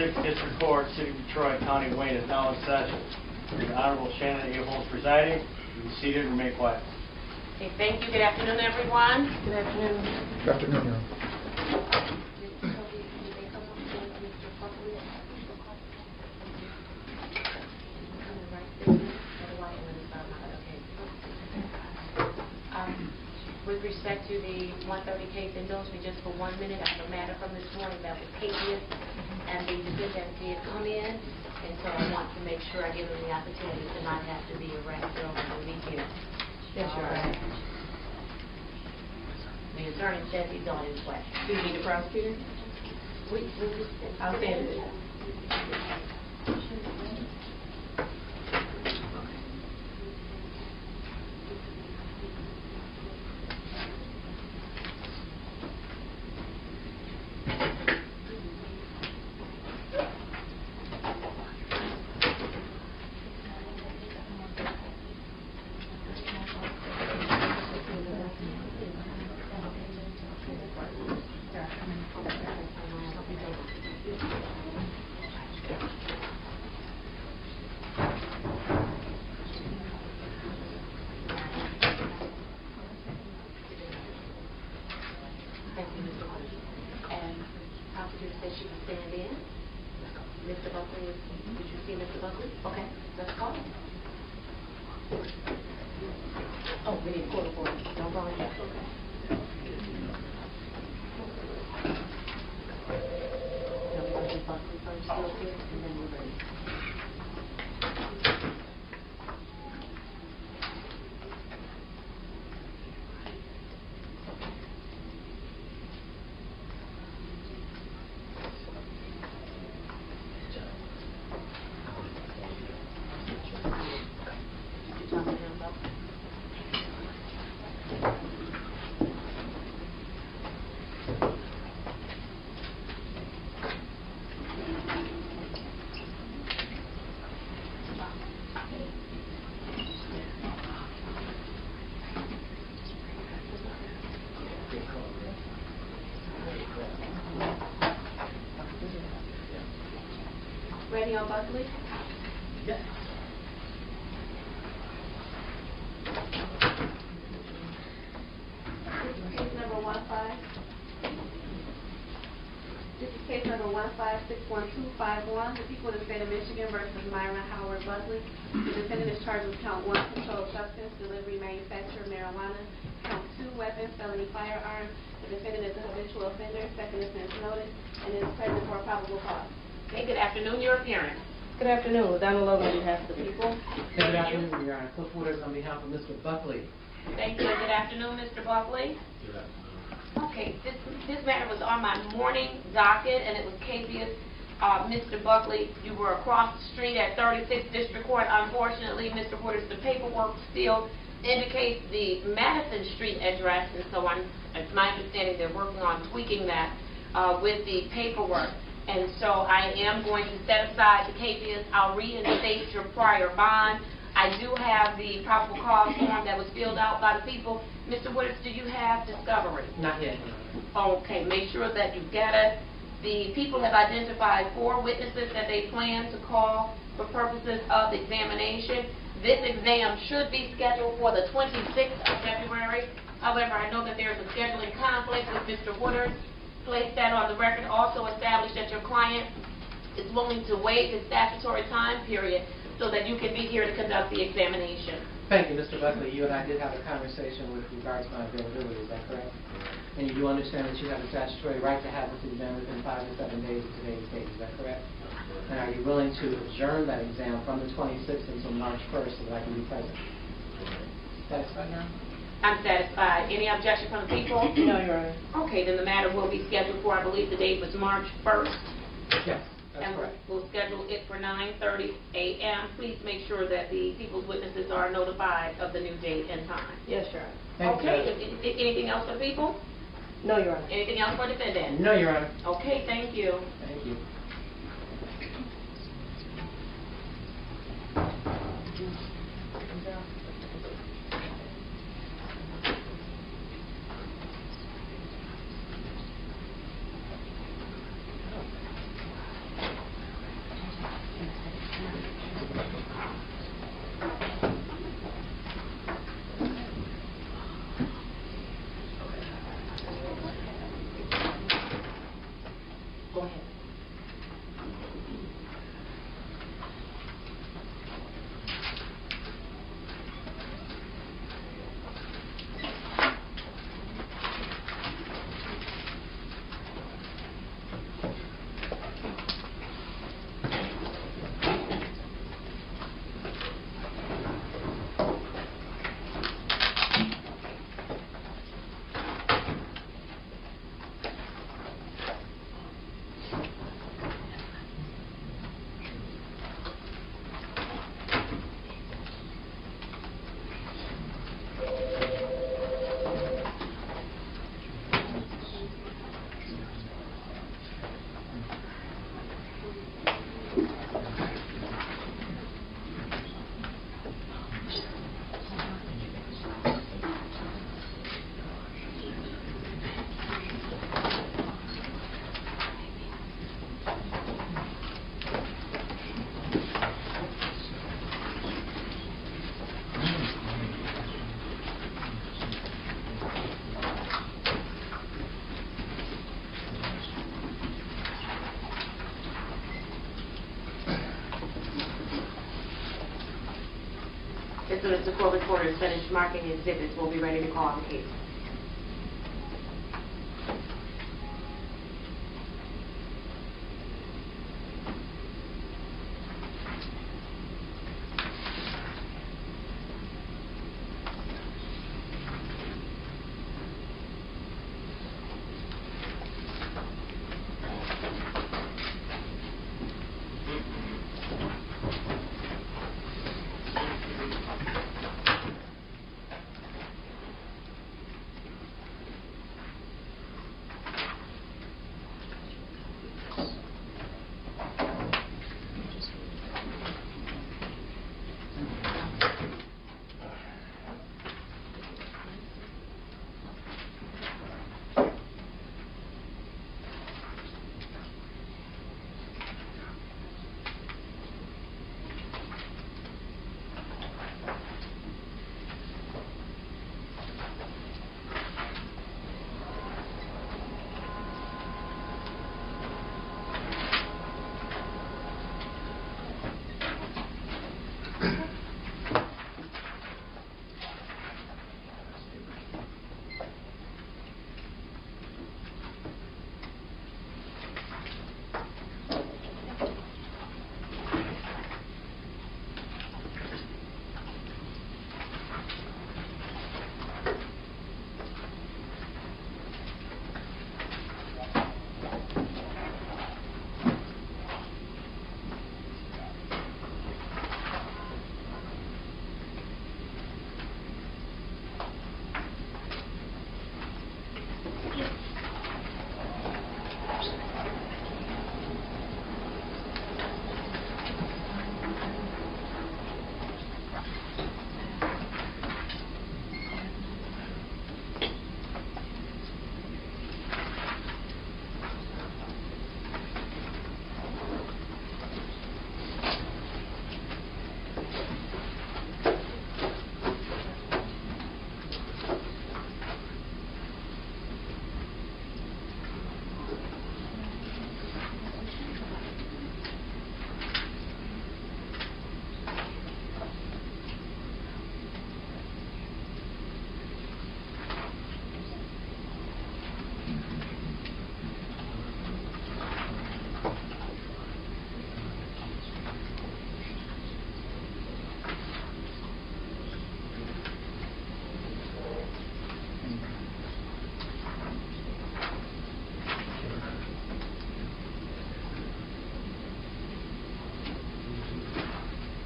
6th District Court, City of Detroit, County of Wayne is now in session. The Honorable Shannon A. Holmes presiding. Be seated and remain quiet. Okay, thank you. Good afternoon, everyone. Good afternoon. Good afternoon. With respect to the 130 case, indulge me just for 1 minute. I have a matter from this morning that was habeas, and the defendant did come in, and so I want to make sure I give him the opportunity to not have to be arrested or to be here. Yes, Your Honor. The attorney says he's on his way. Do you need a prosecutor? I'll stand it. Thank you, Mr. Buckley. And prosecutor says she can stand in. Mr. Buckley, did you see Mr. Buckley? Okay, let's call him. Oh, we need a court order. Don't go in there. Okay. No, we want to do Buckley first, real quick, and then we're ready. Ready on Buckley? Yes. Case number 1561261251, the people of the state of Michigan versus Myron Howard Buckley. The defendant is charged with count 1, controlled substance, delivery, manufacture, marijuana. Count 2, weapons, felony firearm. The defendant is a habitual offender, second offense notice, and is present for a probable cause. Okay, good afternoon, your appearance. Good afternoon. Donald Logan on behalf of the people. Good afternoon, Your Honor. Cliff Waters on behalf of Mr. Buckley. Thank you. Good afternoon, Mr. Buckley. Good afternoon. Okay, this matter was on my morning docket, and it was caseous. Mr. Buckley, you were across the street at 36th District Court. Unfortunately, Mr. Waters, the paperwork still indicates the Madison Street address, and so it's my understanding they're working on tweaking that with the paperwork. And so I am going to set aside the caseous. I'll reinstate your prior bond. I do have the probable cause form that was filled out by the people. Mr. Waters, do you have discovery? Not yet, Your Honor. Okay, make sure that you get it. The people have identified 4 witnesses that they plan to call for purposes of the examination. This exam should be scheduled for the 26th of February. However, I know that there's a scheduling conflict with Mr. Waters. Place that on the record. Also establish that your client is willing to waive his statutory time period so that you can be here to conduct the examination. Thank you, Mr. Buckley. You and I did have a conversation with regards to my availability. Is that correct? And you do understand that you have a statutory right to have this exam within 5 to 7 days of today's date. Is that correct? And are you willing to adjourn that exam from the 26th until March 1st so that I can be present? Satisfied now? I'm satisfied. Any objection from the people? No, Your Honor. Okay, then the matter will be scheduled for, I believe the date was March 1st. Yes, that's And correct. we'll schedule it for 9:30 a.m. Please make sure that the people's witnesses are notified of the new date and time. Yes, Your Honor. Thank you, Okay, Judge. anything else for the people? No, Your Honor. Anything else for defendant? No, Your Honor. Okay, thank you. Thank you. soon as the court reporter is finished marking the exhibits, we'll be ready to call on the case.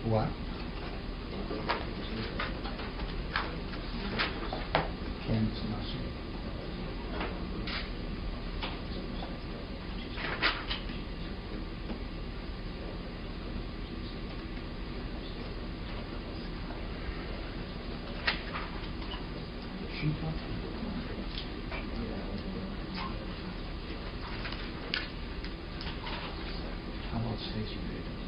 What? Canvas muscle. How about station data?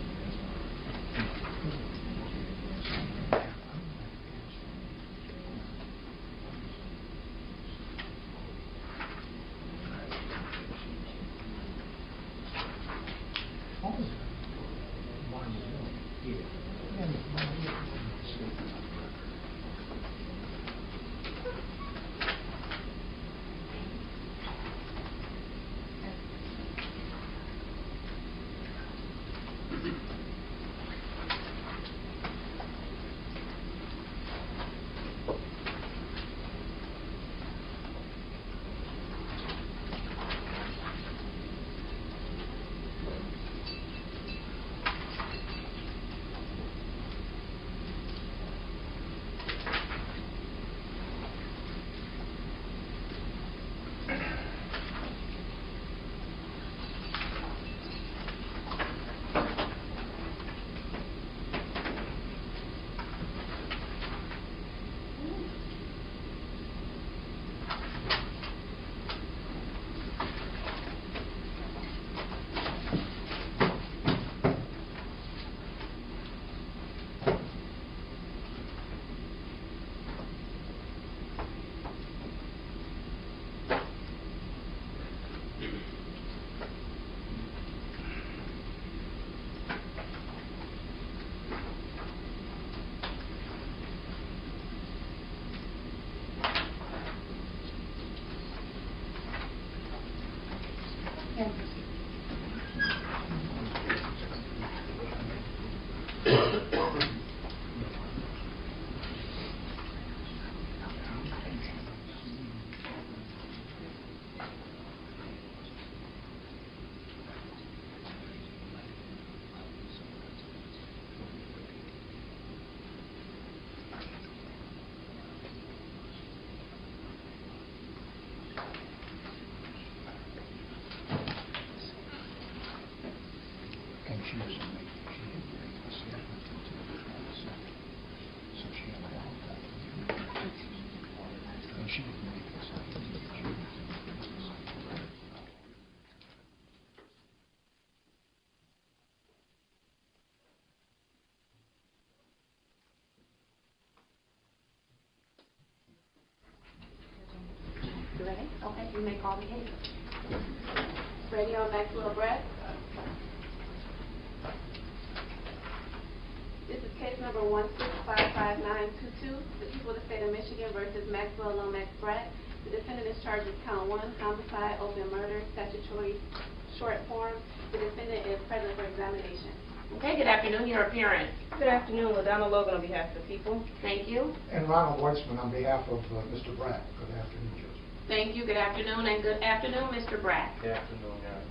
can. And she was she didn't make the statement until the 22nd. So she allowed that. And she didn't make the statement until June. You ready? Okay, you may call the case. Ready on Maxwell Brack? This is case number 1655922, the people of the state of Michigan versus Maxwell Brack. The defendant is charged with count 1, homicide, open murder, statutory short form. The defendant is present for examination. Okay, good afternoon, your appearance. Good afternoon, LaDonna Logan on behalf of the people. Thank you. And Ronald Weitzman on behalf of Mr. Brack. Good afternoon, Judge. Thank you, good afternoon, and good afternoon, Mr. Brack. Good afternoon, Your Honor.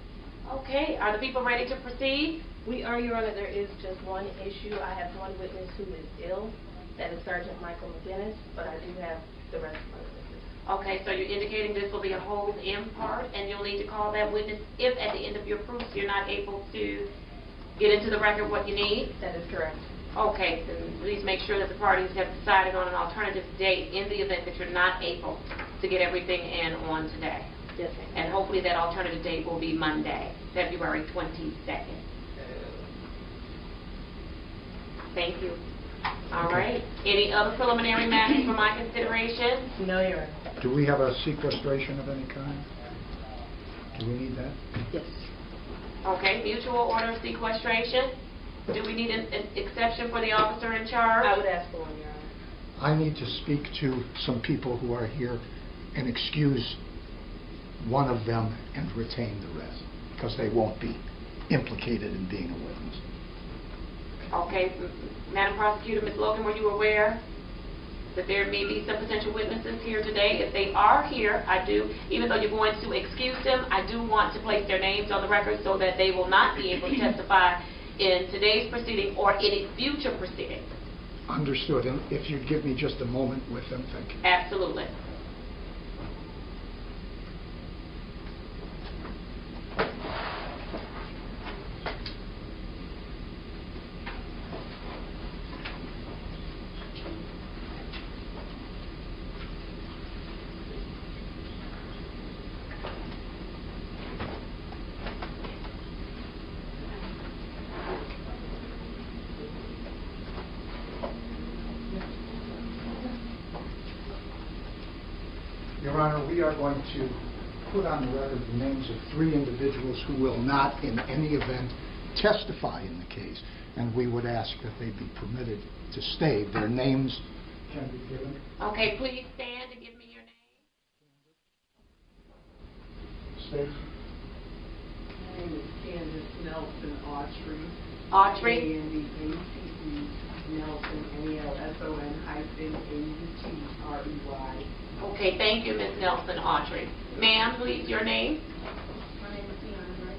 Okay, are the people ready to proceed? We are, Your Honor, there is just one issue. I have one witness who is ill. That is Sergeant Michael McGinnis, but I do have the rest of my witnesses. Okay, so you're indicating this will be a hold in part, and you'll need to call that witness if at the end of your proofs you're not able to get into the record what you need? That is correct. Okay, then please make sure that the parties have decided on an alternative date in the event that you're not able to get everything in on today. Yes, ma'am. And hopefully that alternative date will be Monday, February 22nd. Thank you. All right. Any other preliminary matters for my consideration? No, Your Honor. Do we have a sequestration of any kind? Do we need that? Yes. Okay, mutual order of sequestration. Do we need an exception for the officer in charge? I would ask for one, Your Honor. I need to speak to some people who are here and excuse one of them and retain the rest, because they won't be implicated in being a witness. Okay, Madam Prosecutor, Ms. Logan, were you aware that there may be some potential witnesses here today? If they are here, I do, even though you're going to excuse them, I do want to place their names on the record so that they will not be able to testify in today's proceeding or any future proceeding. Understood. And if you'd give me just a moment with them, thank you. Absolutely. Your Honor, we are going to put on the record the names of 3 individuals who will not, in any event, testify in the case. And we would ask that they be permitted to stay. Their names can be given. Okay, please stand and give me your name. Stay. My name is Candace Nelson Autry. Autry. A-N-D-A-C-E, Nelson, N-E-L-S-O-N-A-U-T-R-E-Y. Okay, thank you, Ms. Nelson Autry. Ma'am, please, your name? My name is Tiana Brack.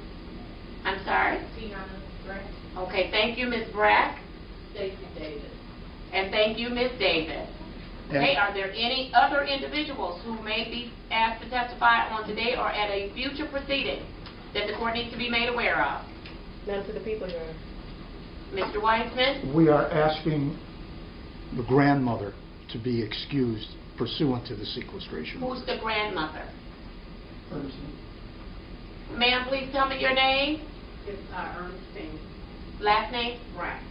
I'm sorry? Tiana Brack. Okay, thank you, Ms. Brack. Stacy Davis. And thank you, Ms. Davis. Okay, are there any other individuals who may be asked to testify on today or at a future proceeding that the court needs to be made aware of? None to the people, Your Honor. Mr. Weitzman? We are asking the grandmother to be excused pursuant to the sequestration. Who's the grandmother? Person. Ma'am, please tell me your name. It's Ernestine Last name? Brack.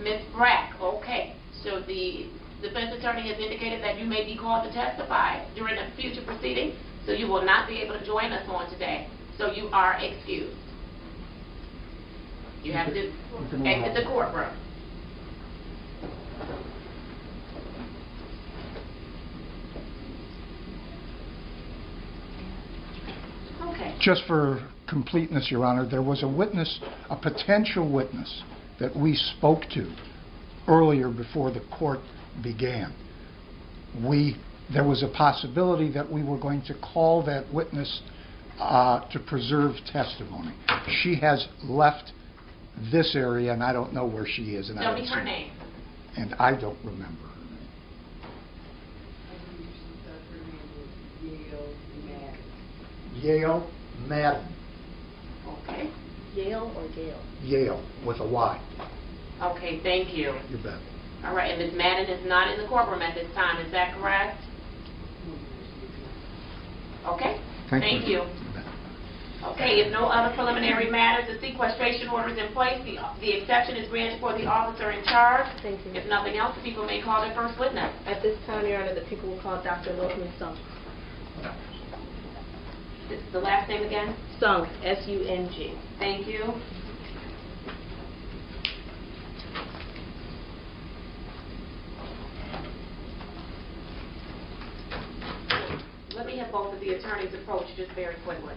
Ms. Brack. Okay. So the defense attorney has indicated that you may be called to testify during a future proceeding, so you will not be able to join us on today. So you are excused. You have to exit the courtroom. Okay. Just for completeness, Your Honor, there was a witness, a potential witness, that we spoke to earlier before the court began. There was a possibility that we were going to call that witness to preserve testimony. She has left this area, and I don't know where she is. And Tell me her name. And I don't remember her name. Yale Madden. Okay. Yale or Gale? Yale, with a Y. Okay, thank you. You bet. All right, and Ms. Madden is not in the courtroom at this time, is that correct? Okay. Thank you. Okay, if no other preliminary matters, the sequestration order is in place. The exception is granted for the officer in charge. Thank you. If nothing else, the people may call their first witness. At this time, Your Honor, the people will call Dr. Lokman Sung. This is the last name again? Sung, S-U-N-G. Thank you. Let me have both of the attorneys approach just very quickly.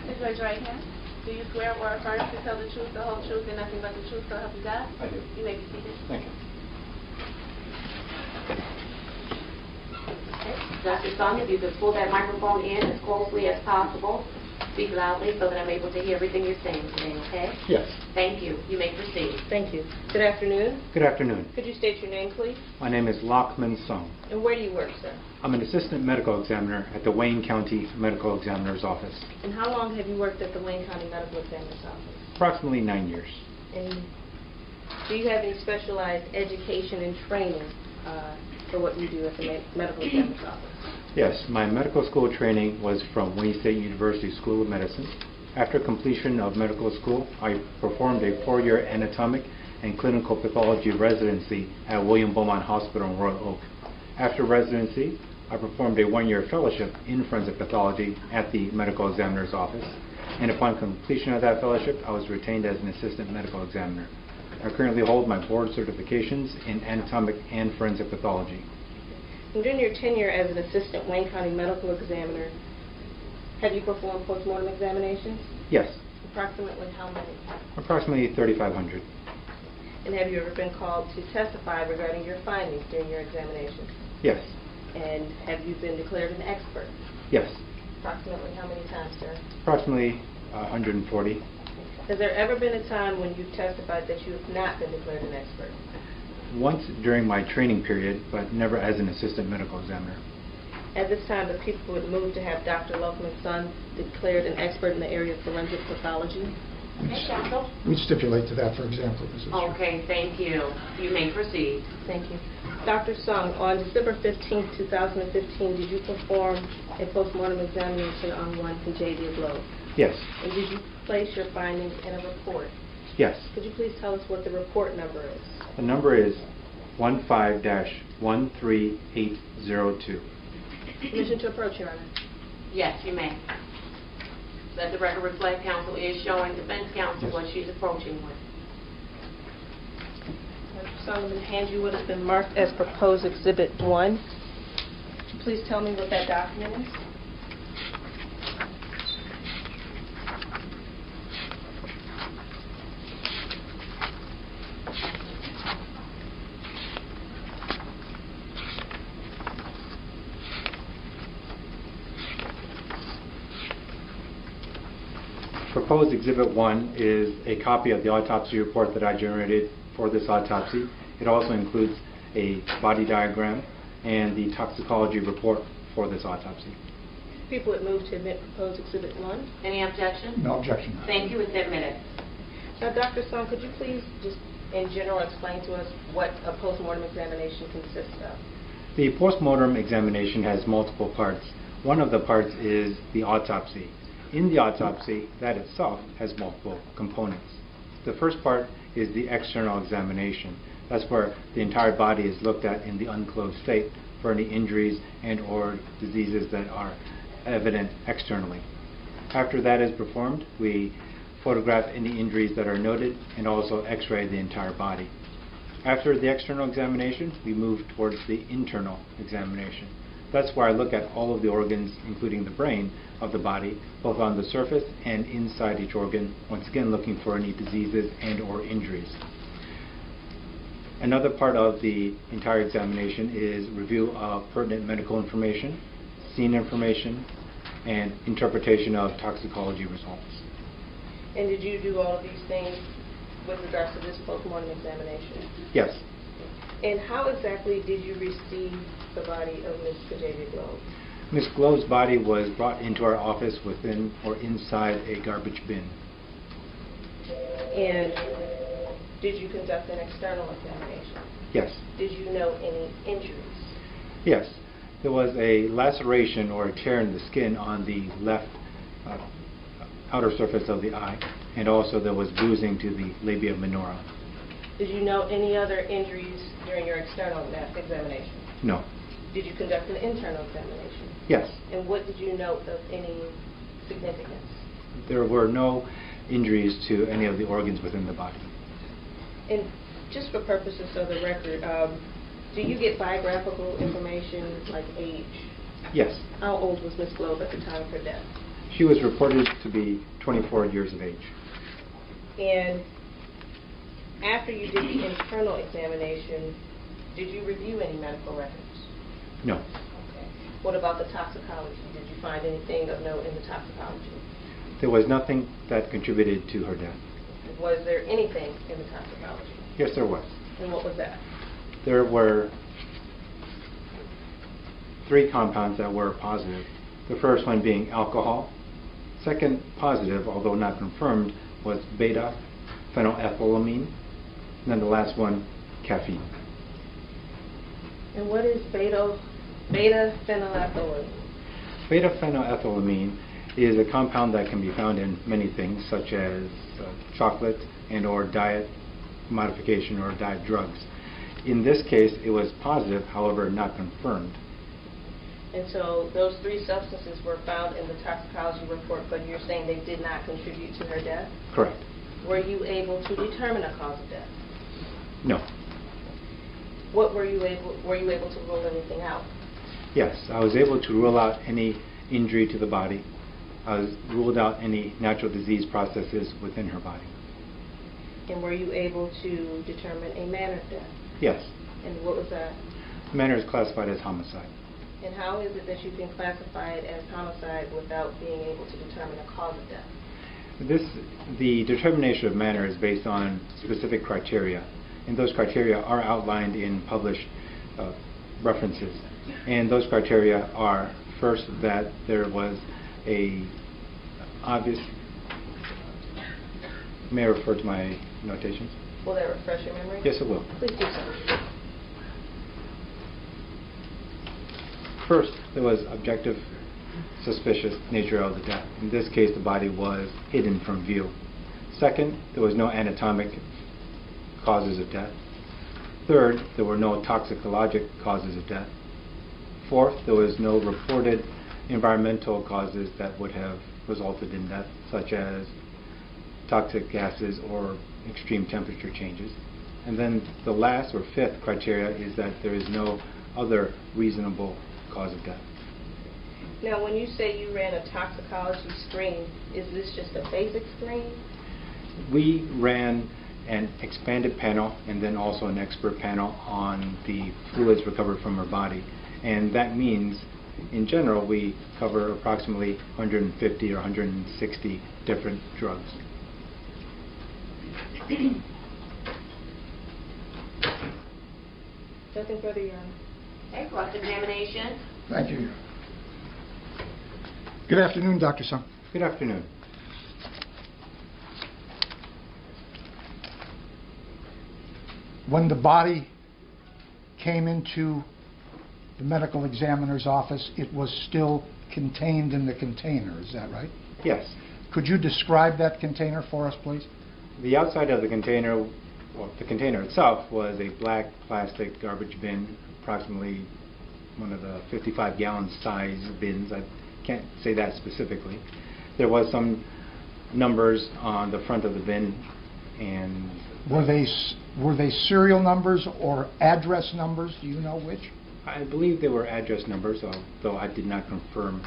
Please raise your right hand. Do you swear or affirm to tell the truth, the whole truth, and nothing but the truth, so help you God? I do. You may be seated. Thank you. Okay. Dr. Sung, if you could pull that microphone in as closely as possible. Speak loudly so that I'm able to hear everything you're saying today, okay? Yes. Thank you. You may proceed. Thank you. Good afternoon. Good afternoon. Could you state your name, please? My name is Lokman Sung. And where do you work, sir? I'm an assistant medical examiner at the Wayne County Medical Examiner's Office. And how long have you worked at the Wayne County Medical Examiner's Office? Approximately 9 years. And do you have any specialized education and training for what you do at the Medical Examiner's Office? Yes, my medical school training was from Wayne State University School of Medicine. After completion of medical school, I performed a 4-year anatomic and clinical pathology residency at William Beaumont Hospital in Royal Oak. After residency, I performed a 1-year fellowship in forensic pathology at the medical examiner's office. And upon completion of that fellowship, I was retained as an assistant medical examiner. I currently hold my board certifications in anatomic and forensic pathology. And during your tenure as an assistant Wayne County Medical Examiner, have you performed postmortem examinations? Yes, Approximately how many? approximately 3,500. And have you ever been called to testify regarding your findings during your examinations? Yes, And have you been declared an expert? yes, Approximately how many times, sir? approximately 140. Has there ever been a time when you've testified that you have not been declared an expert? Once during my training period, but never as an assistant medical examiner. At this time, the people would move to have Dr. Lokman's son declared an expert in the area of forensic pathology. Okay, counsel. We stipulate to that, for example, this is Okay, thank you. You may proceed. Thank you. Dr. Sung, on December 15, 2015, did you perform a postmortem examination on one Kajavia Globe? Yes, And did you place your findings in a report? yes. Could you please tell us what the report number is? The number is 15-13802. Permission to approach, Your Honor. Yes, you may. Let the record reflect counsel is showing defense counsel what she's approaching with. Dr. Sung, I'm going to hand you what has been marked as proposed Exhibit 1. Could you please tell me what that document is? proposed Exhibit 1 is a copy of the autopsy report that I generated for this autopsy. It also includes a body diagram and the toxicology report for this autopsy. People would move to admit proposed Exhibit 1. Any objection? No objection. Thank you. It's admitted. Now, Dr. Song, could you please just in general explain to us what a postmortem examination consists of? The postmortem examination has multiple parts. One of the parts is the autopsy. In the autopsy, that itself has multiple components. The first part is the external examination. That's where the entire body is looked at in the unclosed state for any injuries and or diseases that are evident externally. After that is performed, we photograph any injuries that are noted and also x-ray the entire body. After the external examination, we move towards the internal examination. That's where I look at all of the organs, including the brain of the body, both on the surface and inside each organ, once again looking for any diseases and or injuries. Another part of the entire examination is review of pertinent medical information, scene information, and interpretation of toxicology results. And did you do all of these things with regards to this postmortem examination? Yes. And how exactly did you receive the body of Ms. Kajavia Globe? Ms. Globe's body was brought into our office within or inside a garbage bin. And did you conduct an external examination? Yes. Did you know any injuries? Yes. There was a laceration or a tear in the skin on the left outer surface of the eye, and also there was bruising to the labia minora. Did you know any other injuries during your external examination? No. Did you conduct an internal examination? Yes. And what did you note of any significance? There were no injuries to any of the organs within the body. And just for purposes of the record, do you get biographical information like age? Yes. How old was Ms. Globe at the time of her death? She was reported to be 24 years of age. And after you did the internal examination, did you review any medical records? No. Okay. What about the toxicology? Did you find anything of note in the toxicology? There was nothing that contributed to her death. Was there anything in the toxicology? Yes, there was. And what was that? There were 3 compounds that were positive. The first one being alcohol. Second positive, although not confirmed, was beta-phenylethylamine. And then the last one, caffeine. And what is beta-phenylethylamine? Beta-phenylethylamine is a compound that can be found in many things, such as chocolate and or diet modification or diet drugs. In this case, it was positive, however, not confirmed. And so those 3 substances were found in the toxicology report, but you're saying they did not contribute to her death? Correct. Were you able to determine a cause of death? No. What were you able to rule anything out? Yes, I was able to rule out any injury to the body. I ruled out any natural disease processes within her body. And were you able to determine a manner of death? Yes. And what was that? The manner is classified as homicide. And how is it that you can classify it as homicide without being able to determine a cause of death? The determination of manner is based on specific criteria, and those criteria are outlined in published references. And those criteria are, first, that there was a obvious... May I refer to my notations? Will that refresh your memory? Yes, it will. Please do so. First, there was objective suspicious nature of the death. In this case, the body was hidden from view. Second, there was no anatomic causes of death. Third, there were no toxicologic causes of death. Fourth, there was no reported environmental causes that would have resulted in death, such as toxic gases or extreme temperature changes. And then the last or 5th criteria is that there is no other reasonable cause of death. Now, when you say you ran a toxicology screen, is this just a basic screen? We ran an expanded panel and then also an expert panel on the fluids recovered from her body. And that means In general, we cover approximately 150 or 160 different drugs. Nothing further, Your Honor. Okay, cross-examination. Thank you. Good afternoon, Dr. Sung. Good afternoon. When the body came into the medical examiner's office, it was still contained in the container, is that right? Yes. Could you describe that container for us, please? The outside of the container, well, the container itself was a black plastic garbage bin, approximately one of the 55-gallon size bins. I can't say that specifically. There was some numbers on the front of the bin, and Were they serial numbers or address numbers? Do you know which? I believe they were address numbers, though I did not confirm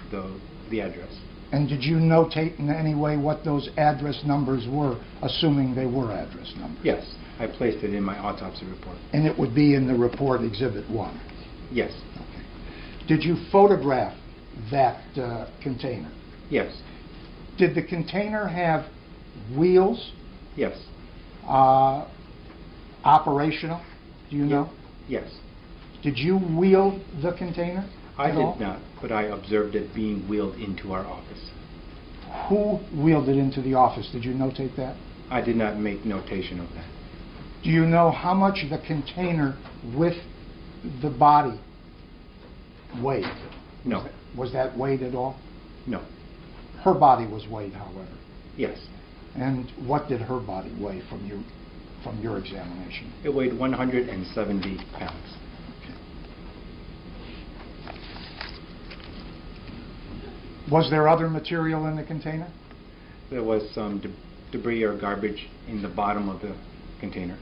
the address. And did you notate in any way what those address numbers were, assuming they were address numbers? Yes, I placed it in my autopsy report. And it would be in the report Exhibit 1? Yes. Okay. Did you photograph that container? Yes. Did the container have wheels? Yes. Operational? Do you know? Yes. Did you wheel the container? I at all? did not, but I observed it being wheeled into our office. Who wheeled it into the office? Did you notate that? I did not make notation of that. Do you know how much the container with the body weighed? No. Was that weighed at all? No. Her body was weighed, however. Yes. And what did her body weigh from your examination? It weighed 170 pounds. Was there other material in the container? There was some debris or garbage in the bottom of the container.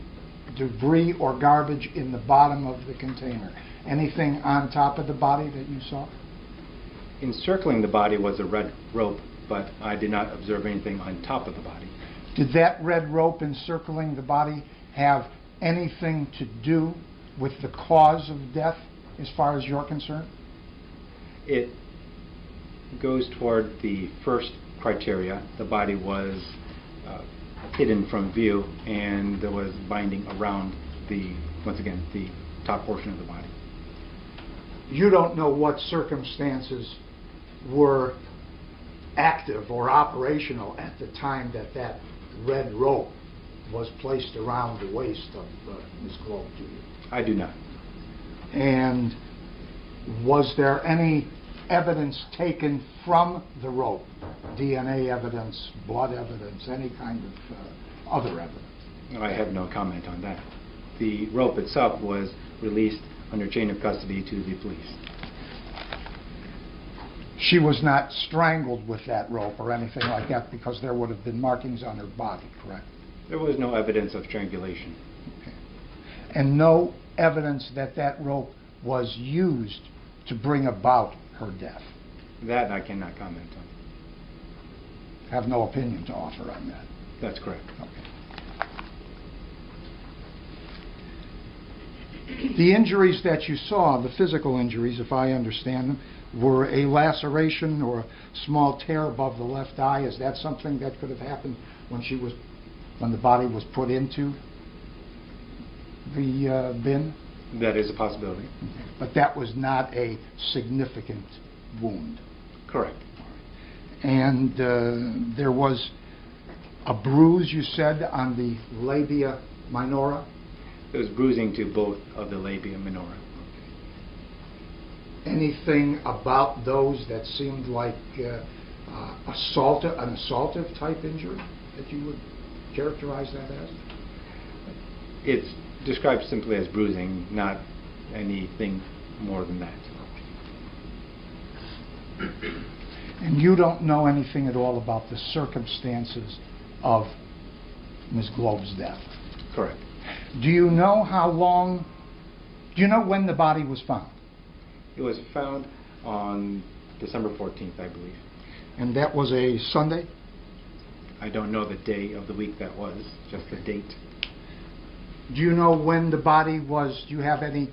Debris or garbage in the bottom of the container. Anything on top of the body that you saw? Encircling the body was a red rope, but I did not observe anything on top of the body. Did that red rope encircling the body have anything to do with the cause of death as far as you're concerned? It goes toward the first criteria. The body was hidden from view, and there was binding around once again, the top portion of the body. You don't know what circumstances were active or operational at the time that red rope was placed around the waist of Ms. Globe, do you? I do not. And was there any evidence taken from the rope? DNA evidence, blood evidence, any kind of other evidence? I have no comment on that. The rope itself was released under chain of custody to the police. She was not strangled with that rope or anything like that, because there would have been markings on her body, correct? There was no evidence of strangulation. Okay. And no evidence that rope was used to bring about her death? That I cannot comment on. Have no opinion to offer on that? That's correct. Okay. The injuries that you saw, the physical injuries, if I understand them, were a laceration or a small tear above the left eye. Is that something that could have happened when the body was put into the bin? That is a possibility. But that was not a significant wound? Correct. And there was a bruise, you said, on the labia minora? There was bruising to both of the labia minora. Anything about those that seemed like an assaultive type injury that you would characterize that as? It's described simply as bruising, not anything more than that. And you don't know anything at all about the circumstances of Ms. Globe's death? Correct. Do you know when the body was found? It was found on December 14th, I believe. And that was a Sunday? I don't know the day of the week that was, just the date. Do you know when the body was, do you have any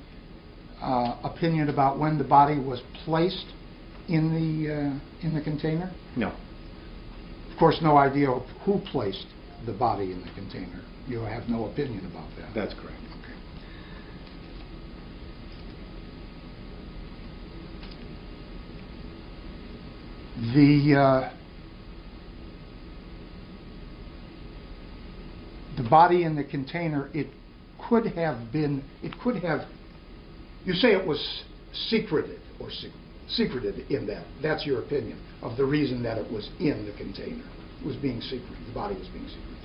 opinion about when the body was placed in the container? No. Of course, no idea of who placed the body in the container. You have no opinion about that. That's correct. Okay. The body in the container, you say it was secreted or secreted in that. That's your opinion of the reason that it was in the container. It was being secreted. The body was being secreted.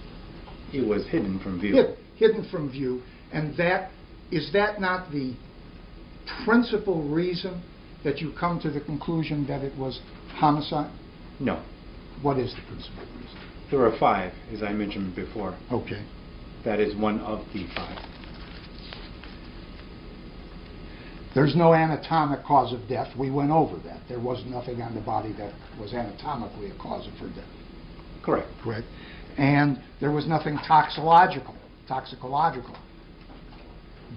It was hidden from view. Hidden from view. And is that not the principal reason that you come to the conclusion that it was homicide? No. What is the principal reason? There are 5, as I mentioned before. Okay. That is one of the 5. There's no anatomic cause of death. We went over that. There was nothing on the body that was anatomically a cause of her death. Correct. Correct. And there was nothing toxicological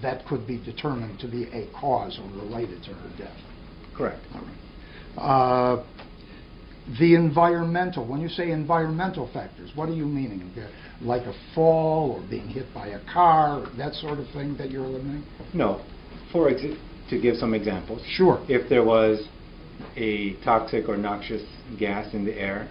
that could be determined to be a cause or related to her death. Correct. All right. The environmental, when you say environmental factors, what are you meaning? Like a fall or being hit by a car, that sort of thing that you're eliminating? No. To give some examples. Sure. If there was a toxic or noxious gas in the air,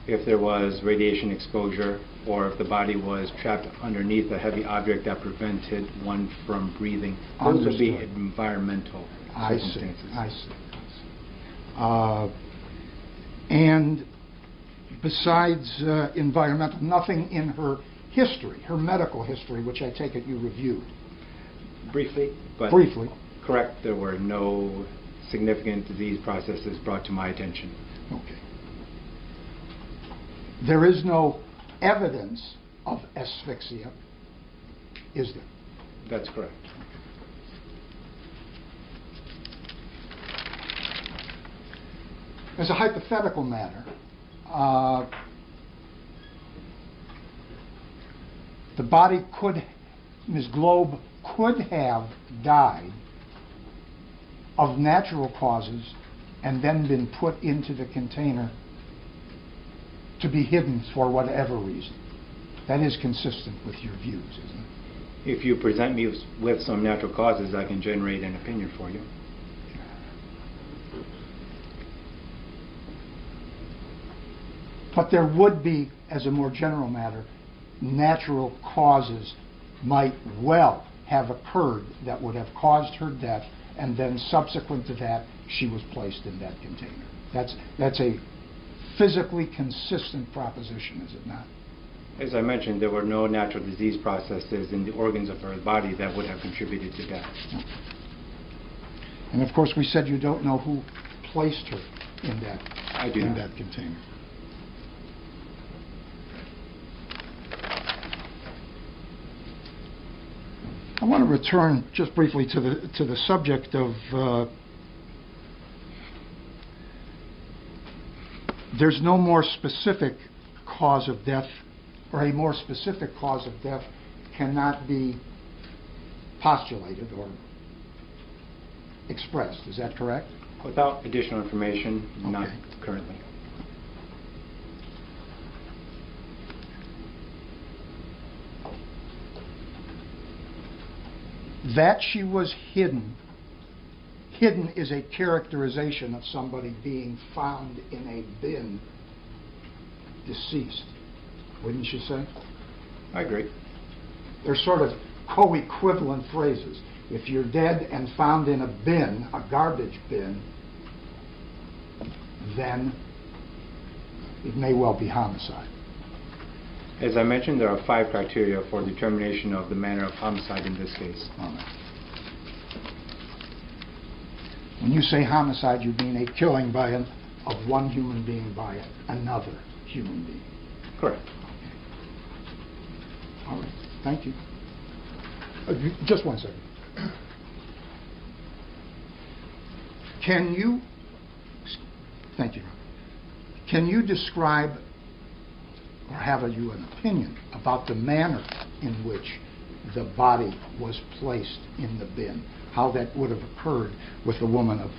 if there was radiation exposure, or if the body was trapped underneath a heavy object that prevented one from breathing, those would be environmental circumstances. I see. And besides environmental, nothing in her history, her medical history, which I take it you reviewed. Briefly, but briefly. Correct, there were no significant disease processes brought to my attention. Okay. There is no evidence of asphyxia, is there? That's correct. As a hypothetical matter, the body Ms. Globe could have died of natural causes and then been put into the container to be hidden for whatever reason. That is consistent with your views, isn't it? If you present me with some natural causes, I can generate an opinion for you. But there would be, as a more general matter, natural causes might well have occurred that would have caused her death, and then subsequent to that, she was placed in that container. That's a physically consistent proposition, is it not? As I mentioned, there were no natural disease processes in the organs of her body that would have contributed to death. Okay. And of course, we said you don't know who placed her in that container. I want to return just briefly to the subject of there's no more specific cause of death, or a more specific cause of death cannot be postulated or expressed. Is that correct? Without additional information, not currently. That she was hidden is a characterization of somebody being found in a bin deceased, wouldn't you say? I agree. They're sort of co-equivalent phrases. If you're dead and found in a bin, a garbage bin, then it may well be homicide. As I mentioned, there are 5 criteria for determination of the manner of homicide in this case. All right. When you say homicide, you mean a killing of one human being by another human being. Correct. Okay. All right. Thank you. Just one second. Thank you. Can you describe, or have you an opinion about the manner in which the body was placed in the bin, how that would have occurred with a woman of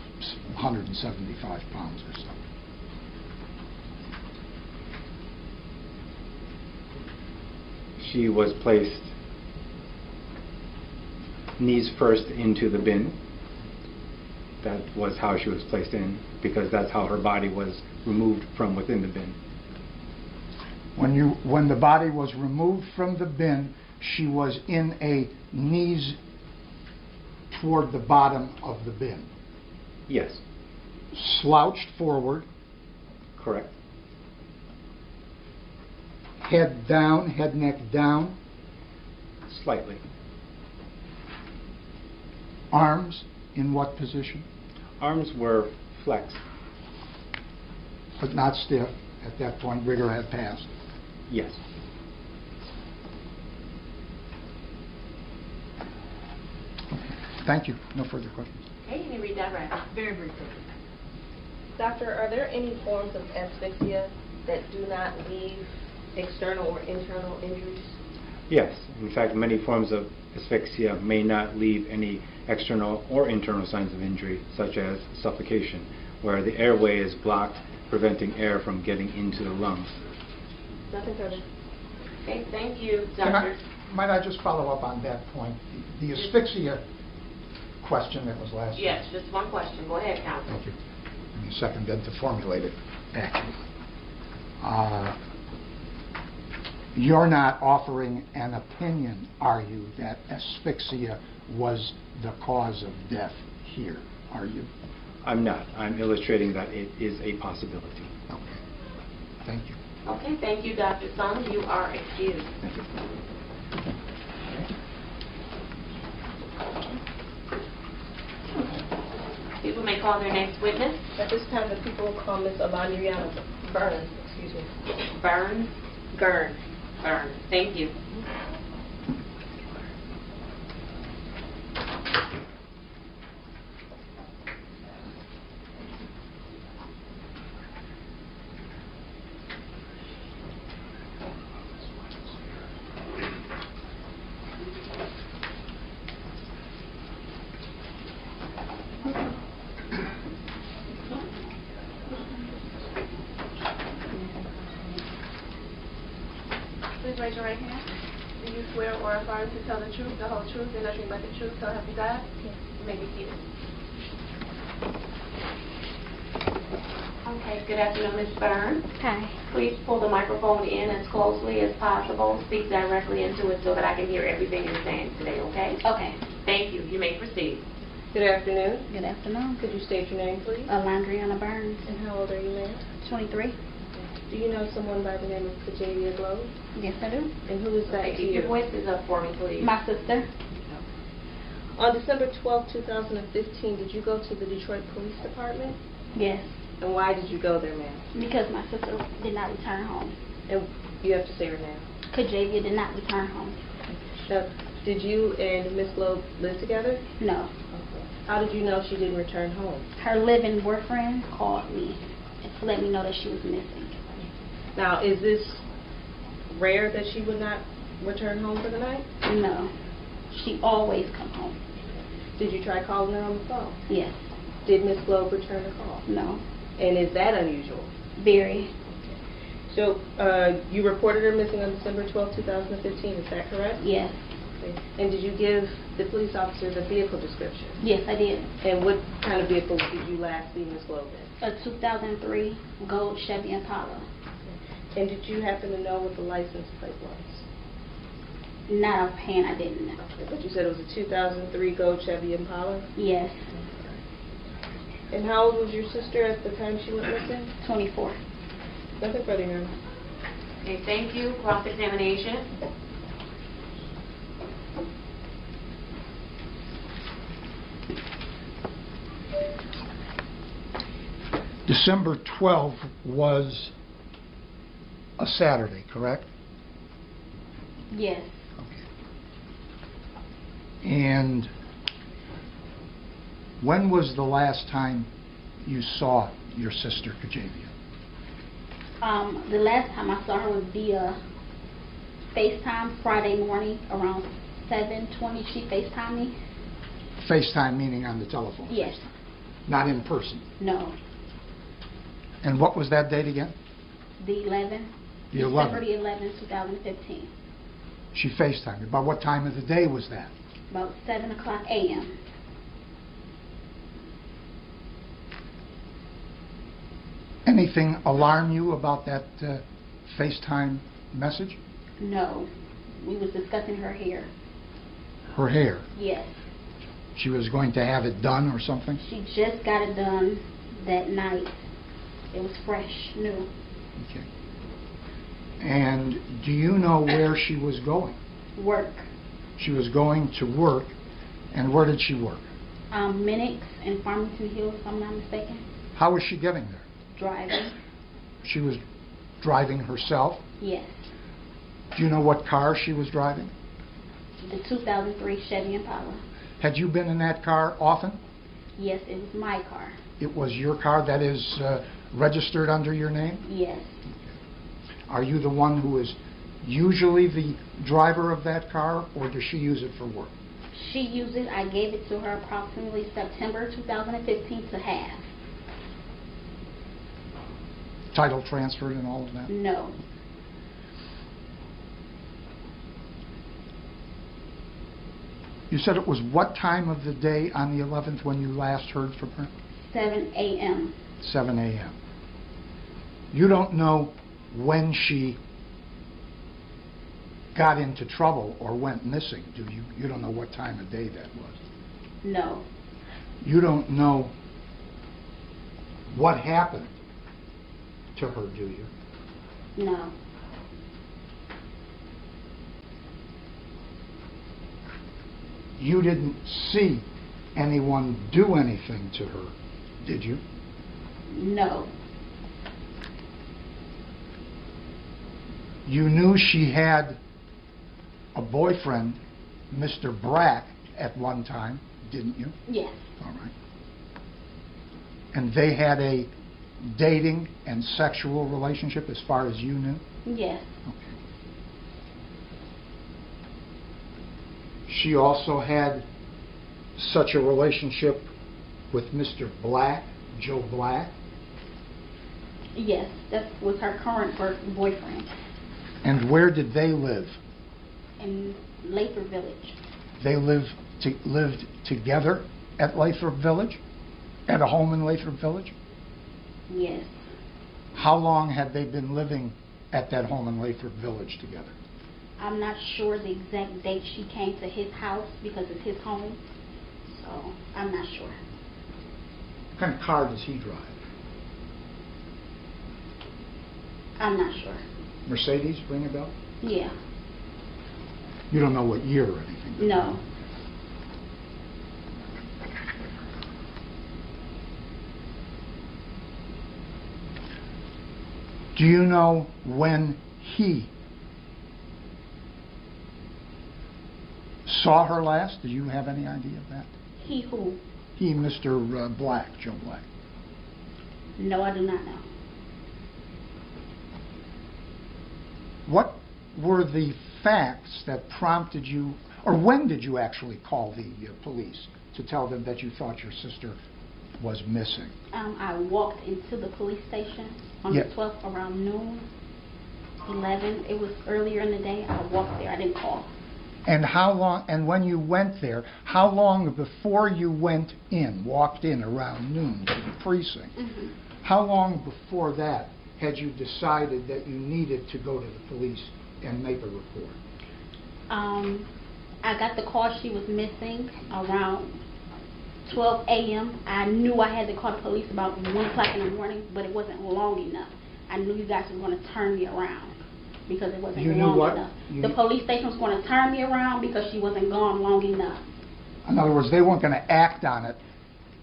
175 pounds or so. She was placed knees first into the bin. That was how she was placed in, because that's how her body was removed from within the bin. When the body was removed from the bin, she was in a knees toward the bottom of the bin. Yes. Slouched forward. Correct. Head down, head neck down. Slightly. Arms in what position? Arms were flexed. But not stiff. At that point, rigor had passed. Yes. Thank you. No further questions. Okay, can you read that right? Very briefly. Doctor, are there any forms of asphyxia that do not leave external or internal injuries? Yes. In fact, many forms of asphyxia may not leave any external or internal signs of injury, such as suffocation, where the airway is blocked, preventing air from getting into the lungs. Nothing further. Okay, thank you, Doctor. Might I just follow up on that point? The asphyxia question that was last. Yes, just one question. Go ahead, counsel. Thank you. Give me a second then to formulate it accurately. You're not offering an opinion, are you, that asphyxia was the cause of death here, are you? I'm not. I'm illustrating that it is a possibility. Okay. Thank you. Okay, thank you, Dr. Sung. You are excused. Thank you. People may call their next witness. At this time, the people will call Ms. Alondriana Burns, excuse me. Burns. Gurn. Burns. Thank you. Please raise your right hand. Do you swear or affirm to tell the truth, the whole truth, and nothing but the truth, so help you God? Yes. You may be seated. Okay, good afternoon, Ms. Burns. Hi. Please pull the microphone in as closely as possible. Speak directly into it so that I can hear everything you're saying today, okay? Okay. Thank you. You may proceed. Good afternoon. Good afternoon. Could you state your name, please? Alondriana Burns, And how old are you, ma'am? 23. Do you know someone by the name of Kajavia Globe? Yes, I do. And who is that Okay, to keep you? your voices up for me, please. My sister. On December 12, 2015, did you go to the Detroit Police Department? Yes. And why did you go there, ma'am? Because my sister did not return home. And you have to say her name. Kajavia did not return home. Now, did you and Miss Globe live together? No. How did you know she didn't return home? Her living boyfriend called me to let me know that she was missing. Now, is this rare that she would not return home for the night? No. She always come home. Did you try calling her on the phone? Yes. Did Miss Globe return the call? No. And is that unusual? Very. So, you reported her missing on December 12, 2015, is that correct? Yes. Okay. And did you give the police officer the vehicle description? Yes, I did. And what kind of vehicle did you last see Miss Globe in? A 2003 gold Chevy Impala. And did you happen to know what the license plate was? Not offhand, I didn't know. Okay, but you said it was a 2003 gold Chevy Impala? Yes. And how old was your sister at the time she went missing? 24. Nothing further, Your Honor. Okay, thank you. Cross-examination. December 12 was a Saturday, correct? Yes. Okay. And when was the last time you saw your sister, Kajavia? The last time I saw her was via FaceTime Friday morning around 7:20, she FaceTimed me. FaceTime meaning on the telephone? Yes. Not in person? No. And what was that date again? The 11th. The December 11th. the 11th, 2015. She FaceTimed you. About what time of the day was that? About 7 o'clock a.m. Anything alarm you about that FaceTime message? No. We was discussing her hair. Her hair? Yes. She was going to have it done or something? She just got it done that night. It was fresh, new. Okay. And do you know where she was going? Work. She was going to work, and where did she work? Minix in Farmington Hills, if I'm not mistaken. How was she getting there? Driving. She was driving herself? Yes. Do you know what car she was driving? The 2003 Chevy Impala. Had you been in that car often? Yes, it was my car. It was your car, that is registered under your name? Yes. Are you the one who is usually the driver of that car, or does she use it for work? She used it. I gave it to her approximately September 2015 to have. Title transferred and all of that? No. You said it was what time of the day on the 11th when you last heard from her? 7 a.m. 7 a.m. You don't know when she got into trouble or went missing, do you? You don't know what time of day that was? No. You don't know what happened to her, do you? No. You didn't see anyone do anything to her, did you? No. You knew she had a boyfriend, Mr. Brack, at one time, didn't you? Yes. All right. And they had a dating and sexual relationship as far as you knew? Yes. Okay. She also had such a relationship with Mr. Black, Joe Black? Yes, that was her current boyfriend And where did they live? in Lathrop Village. They lived together at Lathrop Village? At a home in Lathrop Village? Yes. How long had they been living at that home in Lathrop Village together? I'm not sure the exact date she came to his house because it's his home, so I'm not sure. What kind of car does he drive? I'm not sure. Mercedes, ring a bell? Yeah. You don't know what year or anything? do you? No. Do you know when he saw her last? Do you have any idea of that? He who? He, Mr. Black, Joe Black. No, I do not know. What were the facts that prompted you, or when did you actually call the police to tell them that you thought your sister was missing? I walked into the police station on Yeah. the 12th around noon, 11. It was earlier in the day. I walked there. I didn't call. And how long, and when you went there, how long before you walked in around noon to the precinct, how long before that had you decided that you needed to go to the police and make a report? I got the call she was missing around 12 a.m. I knew I had to call the police about 1 o'clock in the morning, but it wasn't long enough. I knew you guys were going to turn me around because it wasn't You knew long what? enough. You The knew- police station was going to turn me around because she wasn't gone long enough. In other words, they weren't going to act on it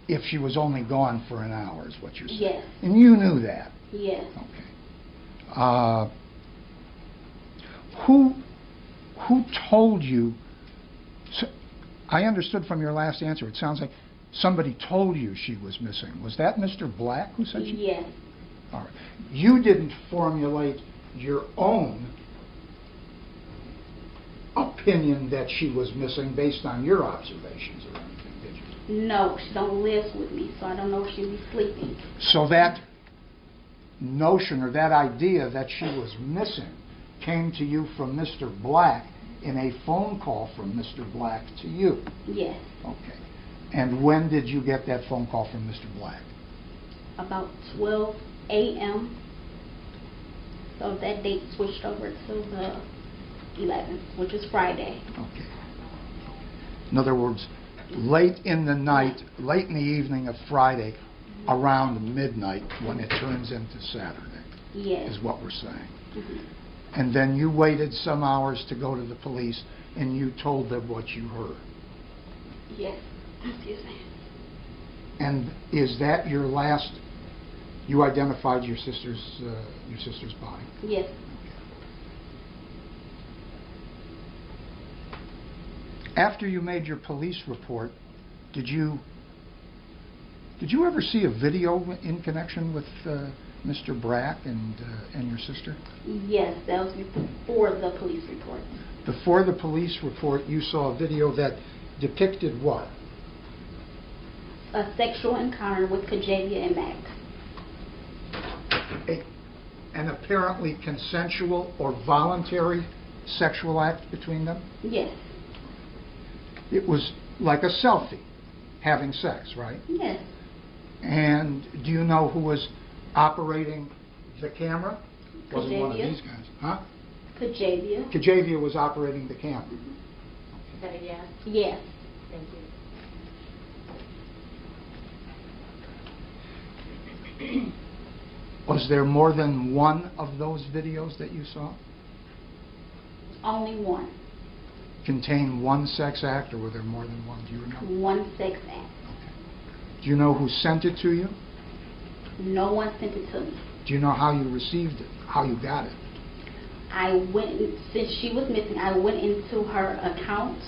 if she was only gone for an hour, is what you're saying. Yes. And you knew that. Yes. Okay. Who told you? I understood from your last answer, it sounds like somebody told you she was missing. Was that Mr. Black who said she? Yes. All right. You ddidn't formulate your own opinion that she was missing based on your observations or anything, did you? No, she don't live with me, so I don't know if she be sleeping. So that notion or that idea that she was missing came to you from Mr. Black in a phone call from Mr. Black to you? Yes. Okay. And when did you get that phone call from Mr. Black? About 12 a.m. So that date switched over to the 11th, which is Friday. Okay. In other words, late in the night, late in the evening of Friday, around midnight, when it turns into Saturday, Yes. is what we're saying. Mhm. And then you waited some hours to go to the police, and you told them what you heard. Yes. Excuse me. And is that your last? You identified your sister's body. Yes. After you made your police report, did you ever see a video in connection with Mr. Brack and your sister? Yes, that was before the police report. Before the police report, you saw a video that depicted what? A sexual encounter with Kajavia and Max. An apparently consensual or voluntary sexual act between them? Yes. It was like a selfie, having sex, right? Yes. And do you know who was operating the camera? Wasn't one of Kajavia. these guys, huh? Kajavia. Kajavia was operating the camera. Is that a yes? Yes. Thank you. Was there more than one of those videos that you saw? Only one. Contain one sex act, or were there more than one? Do you know? One sex act. Do you know who sent it to you? No one sent it to me. Do you know how you received it? How you got it? I went, since she was missing, I went into her account,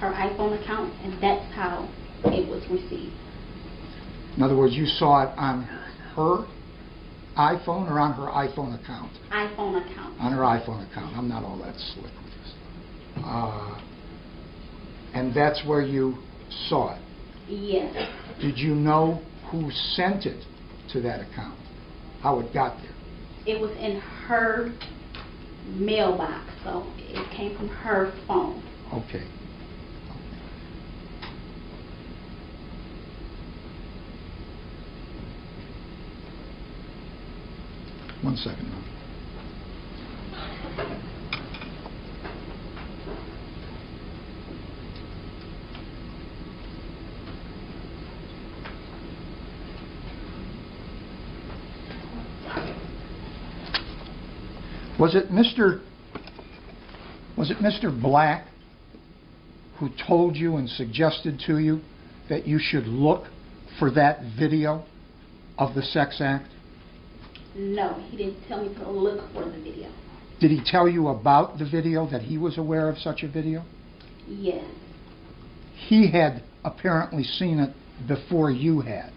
her iPhone account, and that's how it was received. In other words, you saw it on her iPhone or on her iPhone account? iPhone account. On her iPhone account. I'm not all that slick with this. And that's where you saw it? Yes. Did you know who sent it to that account? How it got there? It was in her mailbox, so it came from her phone. Okay. One second. Was it Mr. Black who told you and suggested to you that you should look for that video of the sex act? No, he didn't tell me to look for the video. Did he tell you about the video, that he was aware of such a video? Yes. He had apparently seen it before you had.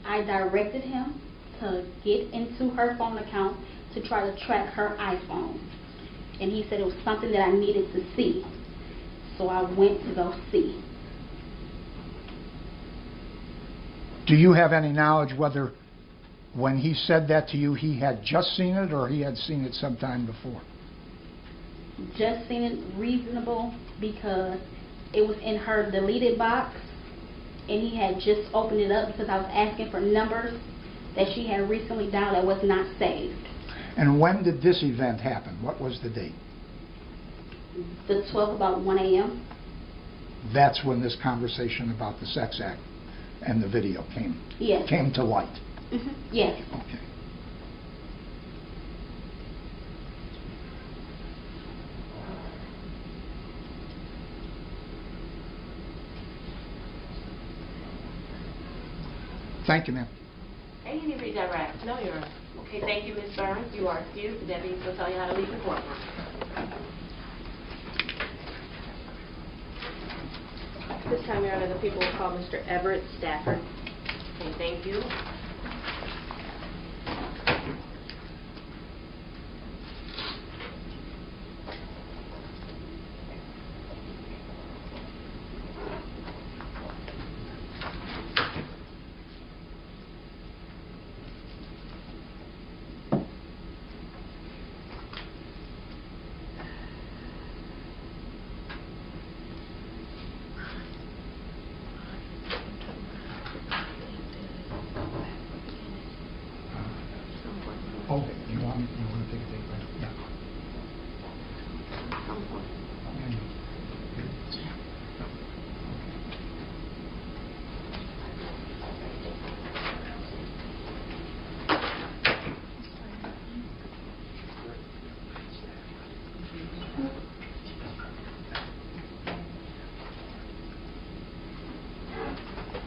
I directed him to get into her phone account to try to track her iPhone. And he said it was something that I needed to see. So I went to go see. Do you have any knowledge whether when he said that to you, he had just seen it or he had seen it sometime before? Just seen it reasonable because it was in her deleted box and he had just opened it up because I was asking for numbers that she had recently dialed that was not saved. And when did this event happen? What was the date? The 12th, about 1 a.m. That's when this conversation about the sex act and the video came to light. Mm-hmm. Yes. Okay. Thank you, ma'am. Hey, you need to redirect. No, you're okay. Thank you, Ms. Burns. You are excused. The deputies will tell you how to leave the courtroom. This time, Your Honor, the people will call Mr. Everett Stafford. Okay, thank you. Okay, you want to take a take, right? Yeah.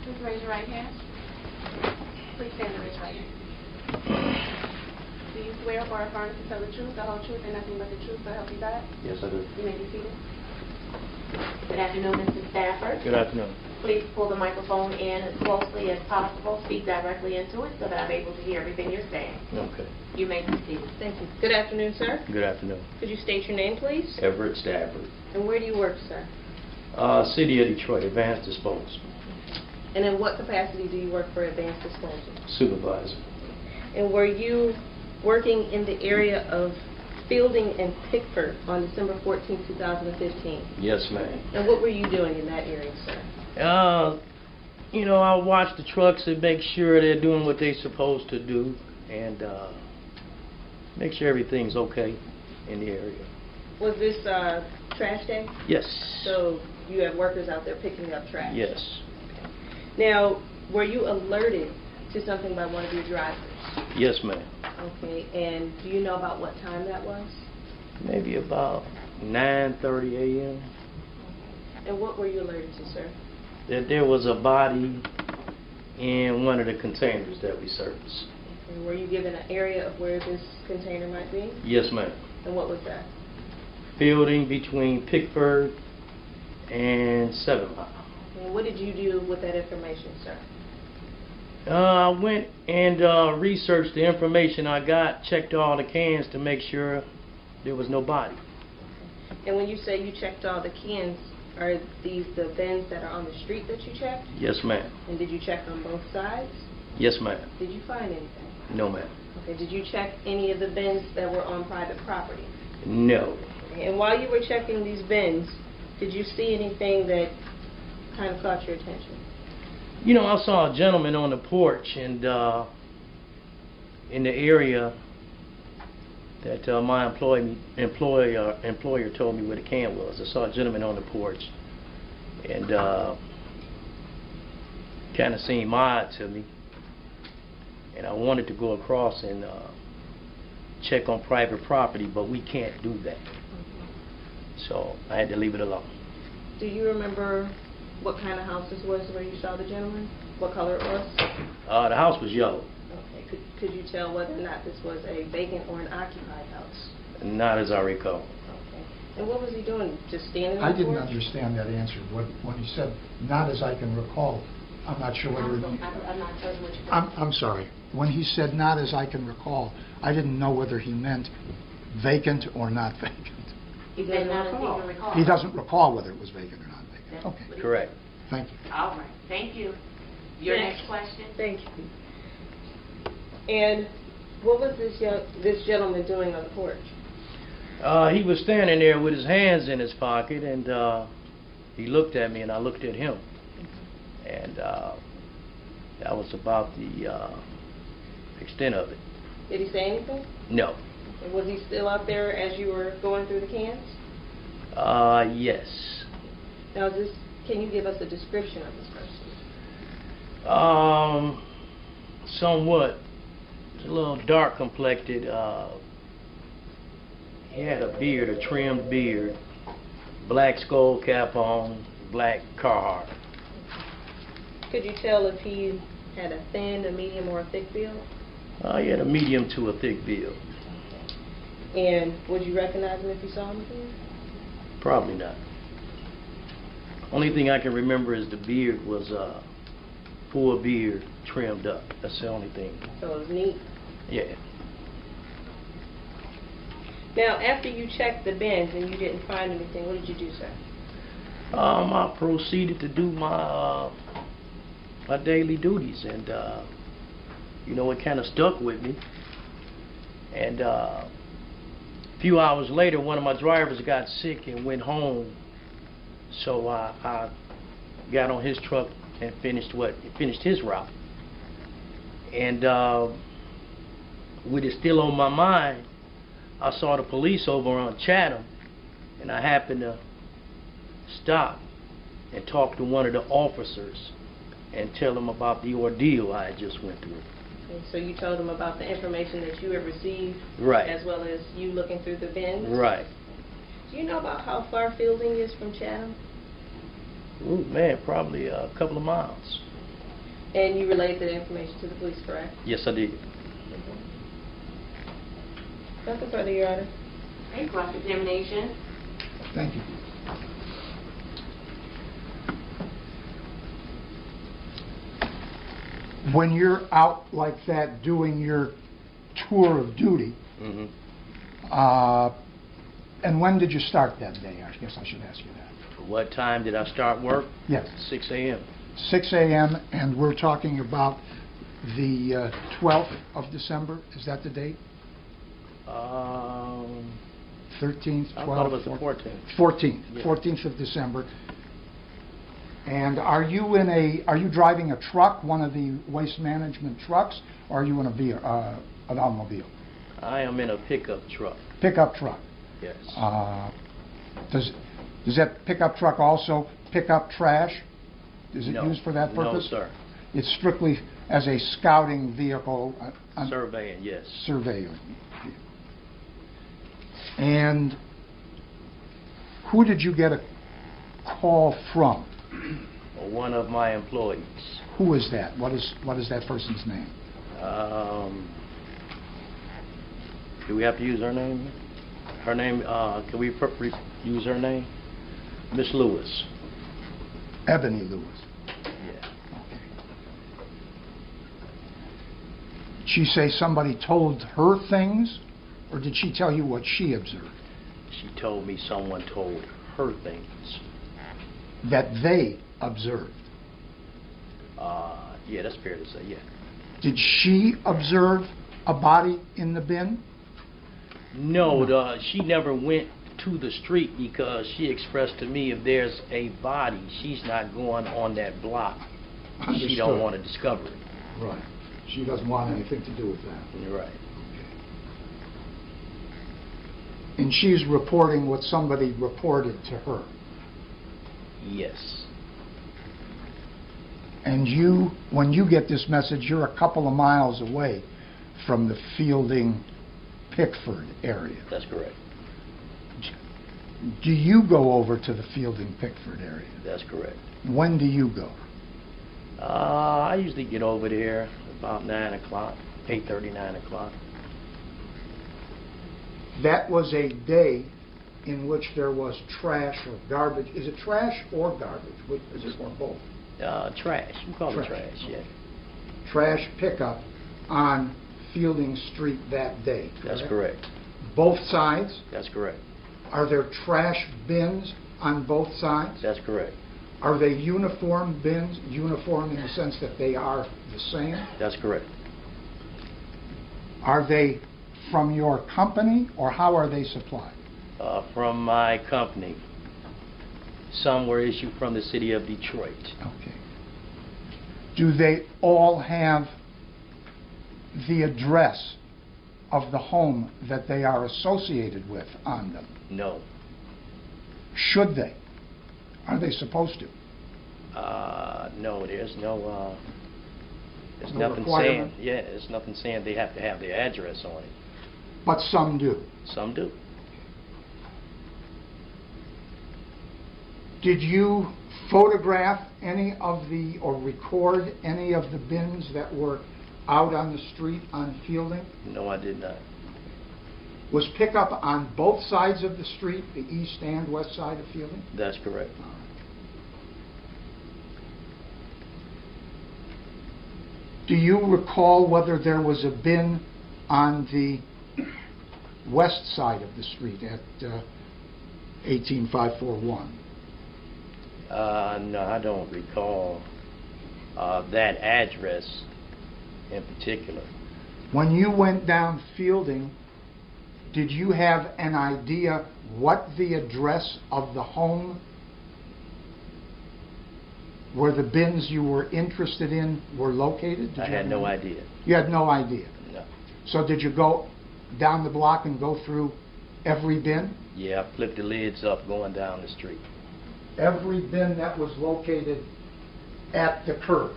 Please raise your right hand. Please stand and raise your right hand. Do you swear or affirm to tell the truth, the whole truth, and nothing but the truth, so help you God? Yes, I do. You may be seated. Good afternoon, Mr. Stafford. Good afternoon. Please pull the microphone in as closely as possible. Speak directly into it so that I'm able to hear everything you're saying. Okay. You may proceed. Thank you. Good afternoon, sir. Good afternoon. Could you state your name, please? Everett Stafford. And where do you work, sir? City of Detroit, Advanced Disposal. And in what capacity do you work for Advanced Disposal? Supervisor. And were you working in the area of Fielding and Pickford on December 14, 2015? Yes, ma'am. And what were you doing in that area, sir? You know, I watch the trucks and make sure they're doing what they're supposed to do, and make sure everything's okay in the area. Was this trash day? Yes. So you have workers out there picking up trash? Yes. Now, were you alerted to something by one of your drivers? Yes, ma'am. Okay, and do you know about what time that was? Maybe about 9:30 a.m. And what were you alerted to, sir? That there was a body in one of the containers that we service. Okay, were you given an area of where this container might be? Yes, ma'am. And what was that? Building between Pickford and 7 Mile. And what did you do with that information, sir? I went and researched the information I got, checked all the cans to make sure there was no body. And when you say you checked all the cans, are these the bins that are on the street that you checked? Yes, ma'am. And did you check on both sides? Yes, ma'am. Did you find anything? No, ma'am. Okay, did you check any of the bins that were on private property? No. Okay, and while you were checking these bins, did you see anything that kind of caught your attention? You know, I saw a gentleman on the porch, and in the area that my employer told me where the can was. I saw a gentleman on the porch, and kind of seemed odd to me, and I wanted to go across and check on private property, but we can't do that. So I had to leave it alone. Do you remember what kind of house this was where you saw the gentleman? What color it was? The house was yellow. Okay. Could you tell whether or not this was a vacant or an occupied house? Not as I recall. Okay. And what was he doing? Just standing on I the didn't porch? understand that answer. When he said, not as I can recall, I'm not sure whether... I'm not certain what you're I'm sorry. When he said, not as I can recall, I didn't know whether he meant vacant or not vacant. He said not as he can recall. He doesn't recall whether it was vacant or not vacant. That's Okay, what he Correct. thank you. All right, thank you. Your next question? Thank you. And what was this gentleman doing on the porch? He was standing there with his hands in his pocket, and he looked at me, and I looked at him. And that was about the extent of it. Did he say anything? No. And was he still out there as you were going through the cans? Yes. Now, can you give us a description of this person? Somewhat. A little dark complected. He had a beard, a trimmed beard, black skull cap on, black Carhartt. Could you tell if he had a thin, a medium, or a thick build? He had a medium to a thick build. And would you recognize him if you saw him again? Probably not. Only thing I can remember is the beard was full beard, trimmed up. That's the only thing. So it was neat. Yeah. Now, after you checked the bins and you didn't find anything, what did you do, sir? I proceeded to do my my daily duties, and you know, it kind of stuck with me. And a few hours later, one of my drivers got sick and went home, so I got on his truck and finished his route. And with it still on my mind, I saw the police over on Chatham, and I happened to stop and talk to one of the officers and tell them about the ordeal I had just went through. Okay, so you told them about the information that you had received, Right. as well as you looking through the bins? Right. Do you know about how far Fielding is from Chatham? Ooh, man, probably a couple of miles. And you relayed that information to the police, correct? Yes, I did. Nothing further, Your Honor. Okay, cross-examination. Thank you. When you're out like that doing your tour of duty, Mm-hmm. and when did you start that day? I guess I should ask you that. What time did I start work? Yes. 6 a.m. 6 a.m., and we're talking about the 12th of December. Is that the date? 13th, 12th? I thought it was the 14th. 14th. Yeah. 14th of December. And are you driving a truck, one of the waste management trucks, or are you in an automobile? I am in a pickup truck. Pickup truck. Yes. Does that pickup truck also pick up trash? Is it No. used for that purpose? No, sir. It's strictly as a scouting vehicle. Surveying, yes. Surveying. And who did you get a call from? One of my employees. Who is that? What is that person's name? Do we have to use her name? Her name, can we use her name? Miss Lewis. Ebony Lewis. Yeah. Okay. Did she say somebody told her things, or did she tell you what she observed? She told me someone told her things. That they observed? Yeah, that's fair to say, yeah. Did she observe a body in the bin? No, she never went to the street because she expressed to me if there's a body, she's not going on that block. She Understood. don't want to discover it. Right. She doesn't want anything to do with that. You're right. And she's reporting what somebody reported to her. Yes. And you, when you get this message, you're a couple of miles away from the Fielding, Pickford area. That's correct. Do you go over to the Fielding, Pickford area? That's correct. When do you go? I usually get over there about 9 o'clock, 8:30, 9 o'clock. That was a day in which there was trash or garbage. Is it trash or garbage? Is it or both? Trash. We call it Trash. trash, yeah. Trash pickup on Fielding Street that day. That's correct. Both sides? That's correct. Are there trash bins on both sides? That's correct. Are they uniform bins? Uniform in the sense that they are the same? That's correct. Are they from your company, or how are they supplied? From my company. Some were issued from the city of Detroit. Okay. Do they all have the address of the home that they are associated with on them? No. Should they? Are they supposed to? No, there's no, there's No nothing requirement? saying, yeah, there's nothing saying they have to have their address on it. But some do. Some do. Did you photograph any of the, or record any of the bins that were out on the street on Fielding? No, I did not. Was pickup on both sides of the street, the east and west side of Fielding? That's correct. Do you recall whether there was a bin on the west side of the street at 18541? No, I don't recall that address in particular. When you went down Fielding, did you have an idea what the address of the home where the bins you were interested in were located? Did I you had have no any- idea. You had no idea. No. So did you go down the block and go through every bin? Yeah, I flipped the lids up going down the street. Every bin that was located at the curb?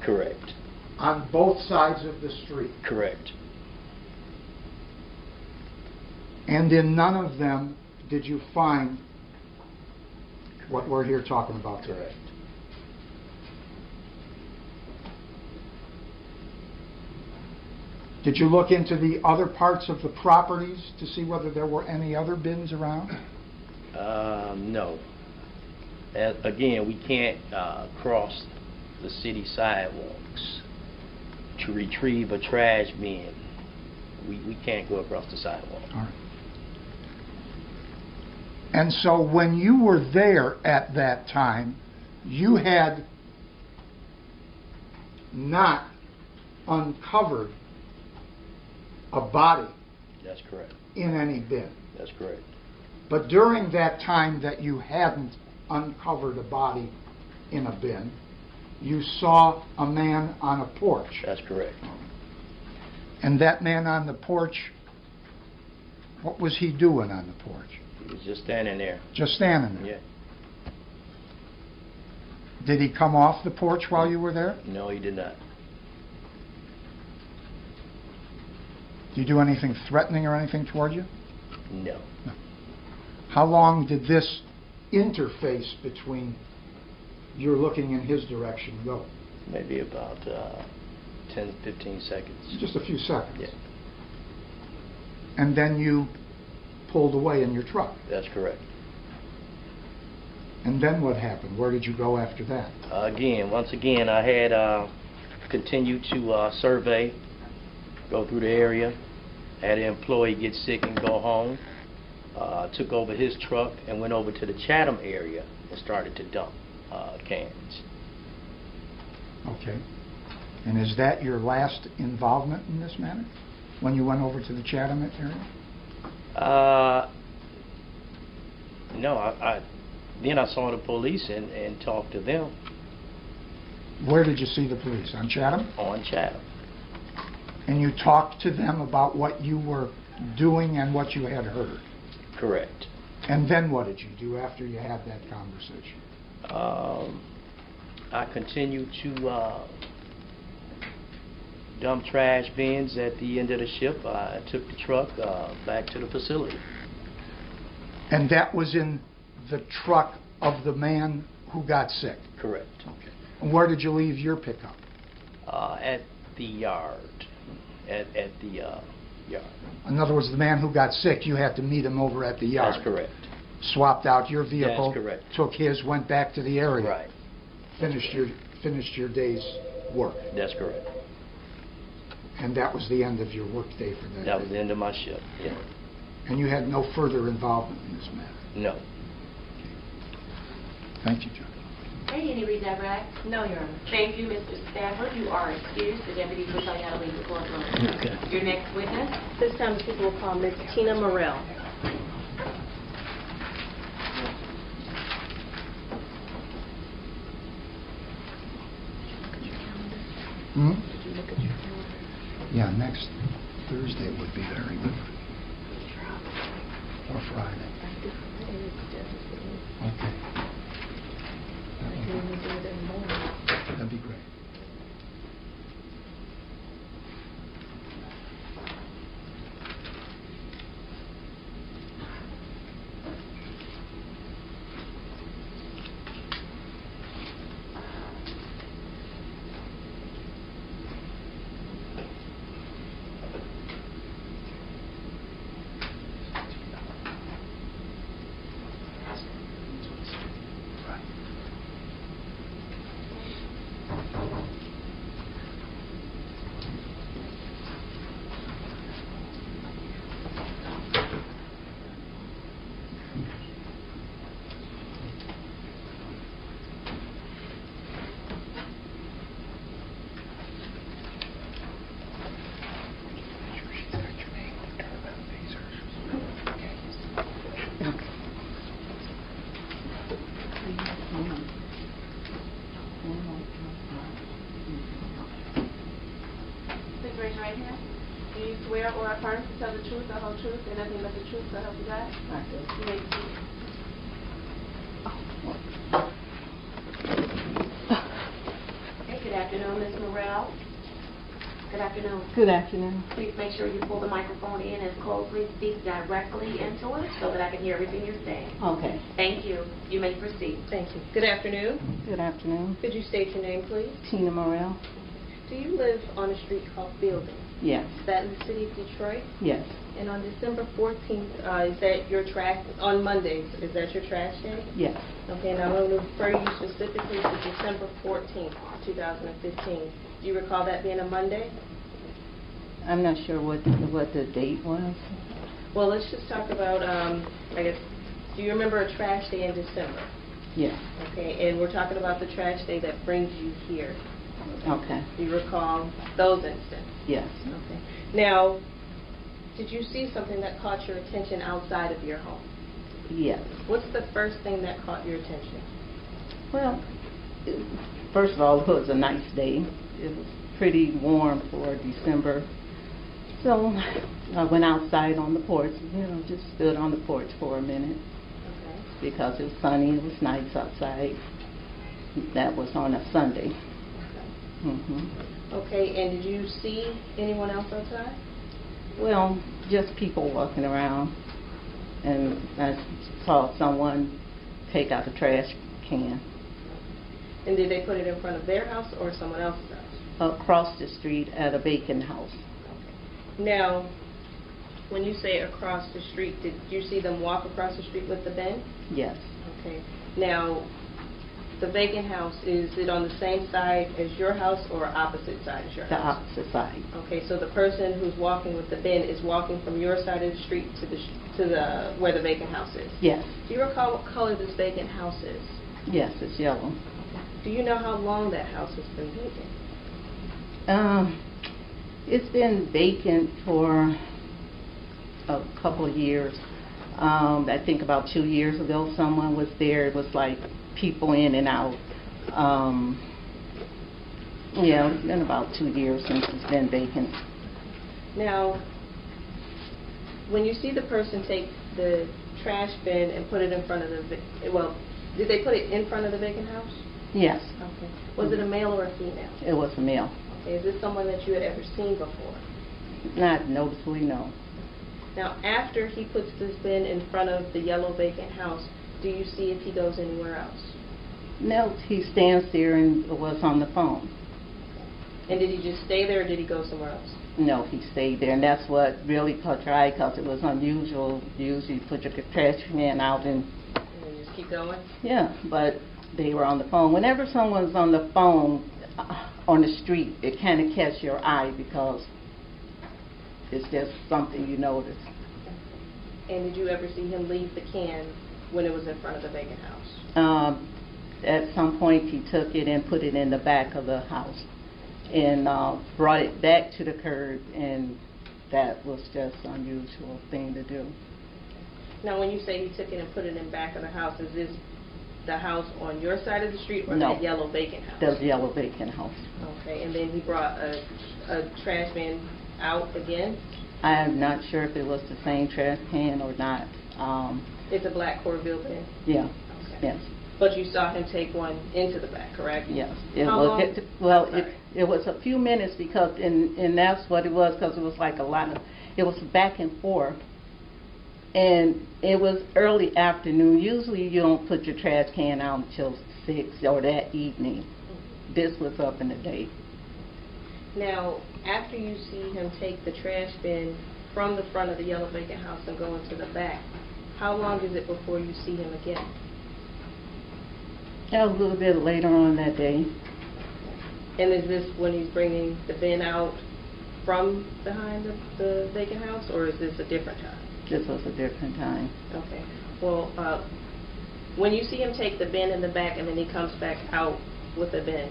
Correct. On both sides of the street? Correct. And in none of them did you find what we're here talking about today? Correct. Did you look into the other parts of the properties to see whether there were any other bins around? No. Again, we can't cross the city sidewalks to retrieve a trash bin. We can't go across the sidewalk. All right. And so when you were there at that time, you had not uncovered a body That's correct. in any bin. That's correct. But during that time that you hadn't uncovered a body in a bin, you saw a man on a porch. That's correct. And that man on the porch, what was he doing on the porch? He was just standing there. Just standing there? Yeah. Did he come off the porch while you were there? No, he did not. Did you do anything threatening or anything toward you? No. How long did this interface between your looking in his direction go? Maybe about 10, 15 seconds. Just a few seconds. Yeah. And then you pulled away in your truck. That's correct. And then what happened? Where did you go after that? Once again, I had continued to survey, go through the area, had an employee get sick and go home, took over his truck and went over to the Chatham area and started to dump cans. Okay. And is that your last involvement in this matter? When you went over to the Chatham area? No, then I saw the police and talked to them. Where did you see the police? On Chatham? On Chatham. And you talked to them about what you were doing and what you had heard? Correct. And then what did you do after you had that conversation? I continued to dump trash bins at the end of the ship. I took the truck back to the facility. And that was in the truck of the man who got sick? Correct. Okay. And where did you leave your pickup? At the yard. At the yard. In other words, the man who got sick, you had to meet him over at the yard? That's correct. Swapped out your vehicle? That's correct. Took his, went back to the area? Right. Finished your day's work? That's correct. And that was the end of your work day for that day? That was the end of my shift, yeah. And you had no further involvement in this matter? No. Thank you, John. Okay, any redirect? No, Your Honor. Thank you, Mr. Stafford. You are excused. The deputy will tell you how to leave the courtroom. Okay. Your next witness? This time the people will call Ms. Tina Morelle. Hmm? Yeah, next Thursday would be very good. Or Friday. Okay. That'd be great. Please raise your right hand. Do you swear or affirm to tell the truth, the whole truth, and nothing but the truth so help you God? I do. You may proceed. Okay, good afternoon, Ms. Morelle. Good afternoon. Good afternoon. Please make sure you pull the microphone in as closely, speak directly into it so that I can hear everything you're saying. Okay. Thank you. You may proceed. Thank you. Good afternoon. Good afternoon. Could you state your name, please? Tina Morelle? Do you live on a street called Fielding? Yes. Is that in the city of Detroit? Yes. And on December 14th, is that your trash, on Mondays, is that your trash day? Yes. Okay, now I'm going to refer you specifically to December 14th, 2015. Do you recall that being a Monday? I'm not sure what the date was. Well, let's just talk about, I guess, do you remember a trash day in December? Yes. Okay, and we're talking about the trash day that brings you here. Okay. Do you recall those instances? Yes. Okay. Now, did you see something that caught your attention outside of your home? Yes. What's the first thing that caught your attention? Well, first of all, it was a nice day. It was pretty warm for December. So I went outside on the porch, just stood on the porch for a minute. Okay. Because it was sunny, it was nice outside. That was on a Sunday. Okay, and did you see anyone else outside? Well, just people walking around, and I saw someone take out a trash can. And did they put it in front of their house or someone else's house? Across the street at a vacant house. Okay. Now, when you say across the street, did you see them walk across the street with the bin? Yes. Okay. Now, the vacant house, is it on the same side as your house or opposite side as your The house? opposite side. Okay, so the person who's walking with the bin is walking from your side of the street to the where the vacant house is? Yes. Do you recall what color this vacant house is? Yes, it's yellow. Do you know how long that house has been vacant? It's been vacant for a couple of years. I think about 2 years ago someone was there. It was like people in and out. Yeah, it's been about 2 years since it's been vacant. Now, when you see the person take the trash bin and put it in front of the, did they put it in front of the vacant house? Yes. Okay. Was it a male or a female? It was a male. Okay. Is this someone that you had ever seen before? Not noticeably, no. Now, after he puts this bin in front of the yellow vacant house, do you see if he goes anywhere else? No, he stands there and was on the phone. And did he just stay there or did he go somewhere else? No, he stayed there, and that's what really caught your eye because it was unusual. Usually you put your trash can out and you just keep going? Yeah, but they were on the phone. Whenever someone's on the phone on the street, it kind of catches your eye because it's just something you notice. And did you ever see him leave the can when it was in front of the vacant house? At some point he took it and put it in the back of the house and brought it back to the curb, and that was just an unusual thing to do. Now, when you say he took it and put it in back of the house, is this the house on your side of the street or No. that yellow vacant house? The yellow vacant house. Okay, and then he brought a trash bin out again? I'm not sure if it was the same trash can or not. It's a black Corville bin? Yeah. Okay. Yes. But you saw him take one into the back, correct? Yes. It How was. long? It was a few minutes because, and that's what it was, because it was like a lot of, it was back and forth. And it was early afternoon. Usually you don't put your trash can out until 6 or that evening. This was up in the day. Now, after you see him take the trash bin from the front of the yellow vacant house and go into the back, how long is it before you see him again? A little bit later on that day. And is this when he's bringing the bin out from behind the vacant house, or is this a different time? This was a different time. Okay. Well, when you see him take the bin in the back and then he comes back out with the bin,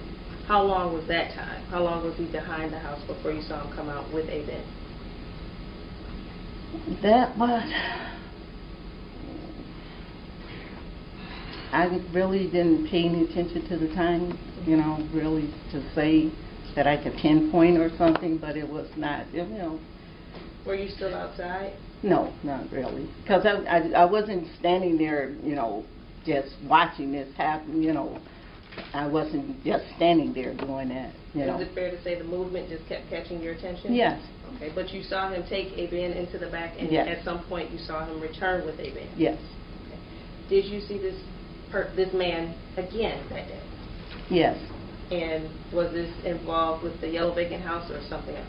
how long was that time? How long was he behind the house before you saw him come out with a bin? That was... I really didn't pay any attention to the time, really to say that I could pinpoint or something, but it was not, Were you still outside? No, not really. Because I wasn't standing there, you know, just watching this happen, you know. I wasn't just standing there doing that, you know. Is it fair to say the movement just kept catching your attention? Yes. Okay, but you saw him take a bin into the back, and yes. at some point you saw him return with a bin? Yes. Okay. Did you see this man again that day? Yes. And was this involved with the yellow vacant house or something else?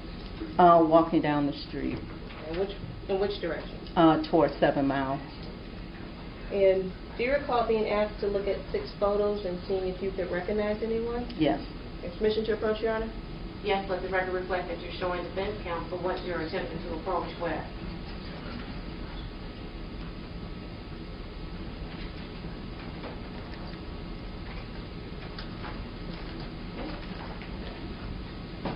Walking down the street. In which direction? Towards 7 Mile. And do you recall being asked to look at 6 photos and seeing if you could recognize anyone? Yes. Permission to approach, Your Honor? Yes, but the record reflects that you're showing defense counsel what you're attempting to approach with.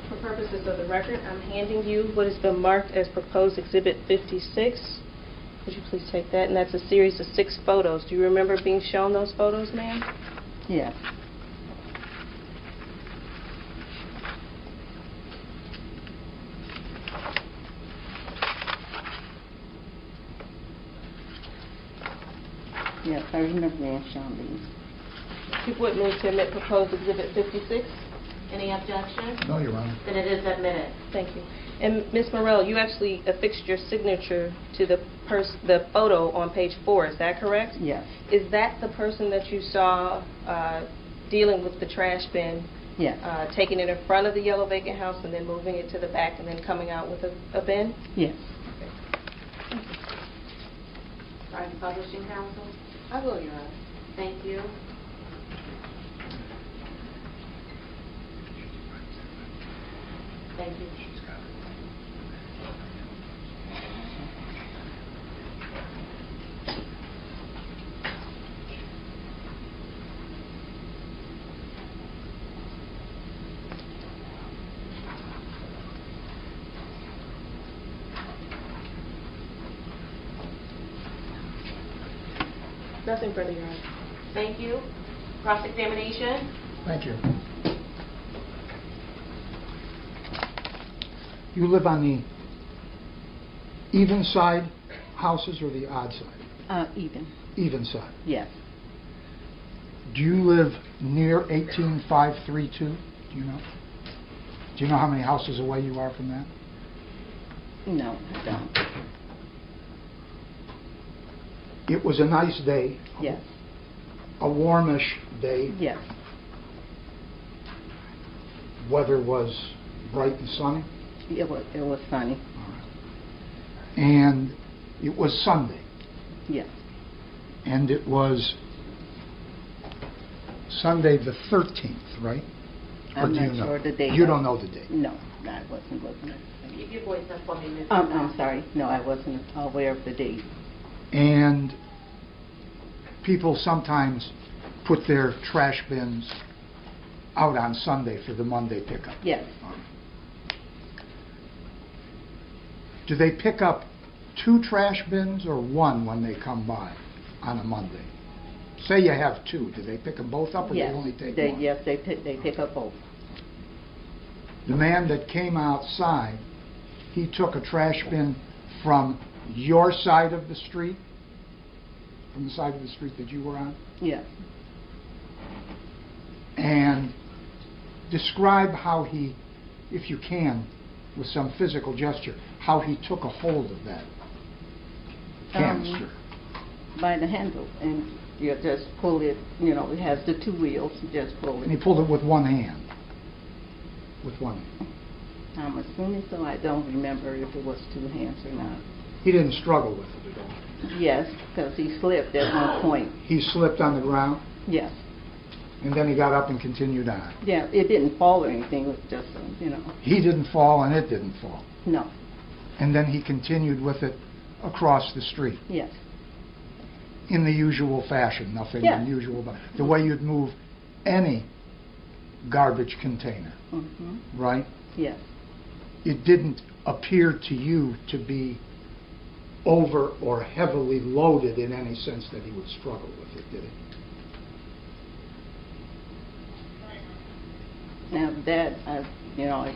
For purposes of the record, I'm handing you what has been marked as proposed Exhibit 56. Would you please take that? And that's a series of 6 photos. Do you remember being shown those photos, ma'am? Yes. Yes, I remember being shown these. People would move to admit proposed Exhibit 56. Any objection? No, Your Honor. Then it is admitted. Thank you. And Ms. Morelle, you actually affixed your signature to the photo on page 4. Is that correct? Yes. Is that the person that you saw dealing with the trash bin? Yes. Taking it in front of the yellow vacant house and then moving it to the back and then coming out with a bin? Yes. Are you publishing counsel? I will, Your Honor. Thank you. Thank you. Nothing further, Your Honor. Thank you. Cross-examination. Thank you. You live on the even side houses or the odd side? Even. Even side. Yes. Do you live near 18532? Do you know? Do you know how many houses away you are from that? No, I don't. It was a nice day. Yes. A warmish day. Yes. Weather was bright and sunny. It was sunny. And it was Sunday. Yes. And it was Sunday the 13th, right? I'm or do not you know? sure the date. You don't know the date? No, I wasn't looking at the date. Keep your voice up for me, Ms. I'm sorry. No, I wasn't aware of the date. And people sometimes put their trash bins out on Sunday for the Monday pickup. Yes. Do they pick up 2 trash bins or 1 when they come by on a Monday? Say you have 2. Do they pick them both up or Yes. do they only take one? Yes, they pick up both. The man that came outside, he took a trash bin from your side of the street, from the side of the street that you were on, Yes. and describe how he, if you can, with some physical gesture, how he took a hold of that canister. By the handle, and you just pull it, you know, it has the 2 wheels, you just pull And he it. pulled it with one hand. With one hand. I'm assuming so. I don't remember if it was 2 hands or not. He didn't struggle with it at all. Yes, because he slipped at one point. He slipped on the ground, Yes. and then he got up and continued on. Yeah, it didn't fall or anything. It was just, you know, He didn't fall, and it didn't fall. no. And then he continued with it across the street Yes. in the usual fashion, nothing Yeah. unusual about it. The way you'd move any garbage container, Mm-hmm. right? Yes. It didn't appear to you to be over or heavily loaded in any sense that he would struggle with it, did it? Now that, I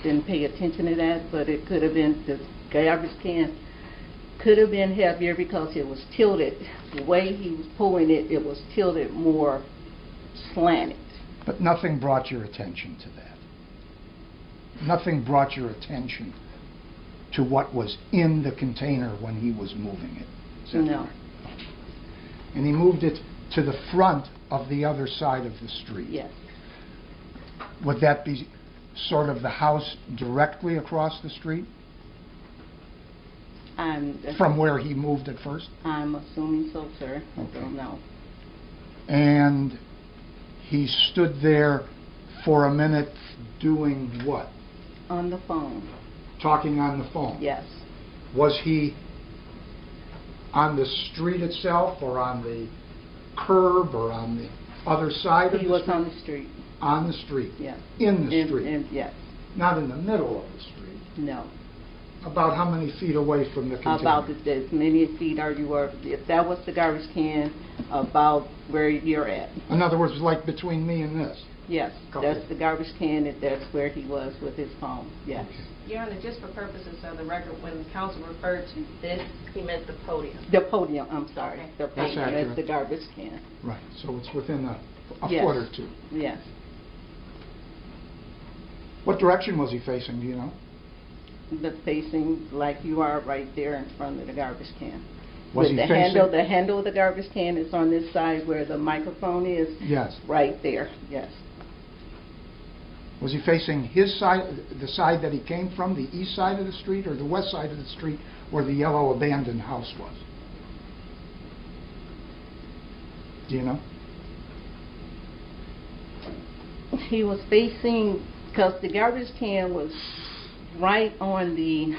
didn't pay attention to that, but it could have been, the garbage can could have been heavier because it was tilted. The way he was pulling it, it was tilted more slanted. But nothing brought your attention to that? Nothing brought your attention to what was in the container when he was moving it? Is that No. correct? And he moved it to the front of the other side of the street? Yes. Would that be sort of the house directly across the street from where he moved it first? I'm assuming so, sir. Okay. I don't know. And he stood there for a minute doing what? On the phone. Talking on the phone? Yes. Was he on the street itself or on the curb or on the other side of the street? He was on the street. On the street? Yes. In the street? Yes. Not in the middle of the street? No. About how many feet away from the container? About as many feet as you were, if that was the garbage can, about where you're at. In other words, like between me and this? Yes, Okay. that's the garbage can, and that's where he was with his phone, yes. Your Honor, just for purposes of the record, when the counsel referred to this, he meant the podium. The podium, I'm sorry, Okay. the That's podium, accurate. that's the garbage can. Right, so it's within a Yes. foot or two. Yes. What direction was he facing, do you know? The facing like you are right there in front of the garbage can. Was With he the facing? the handle of the garbage can is on this side where the microphone is. Yes. Right there, yes. Was he facing his side, the side that he came from, the east side of the street, or the west side of the street where the yellow abandoned house was? Do you know? He was facing, because the garbage can was right on the,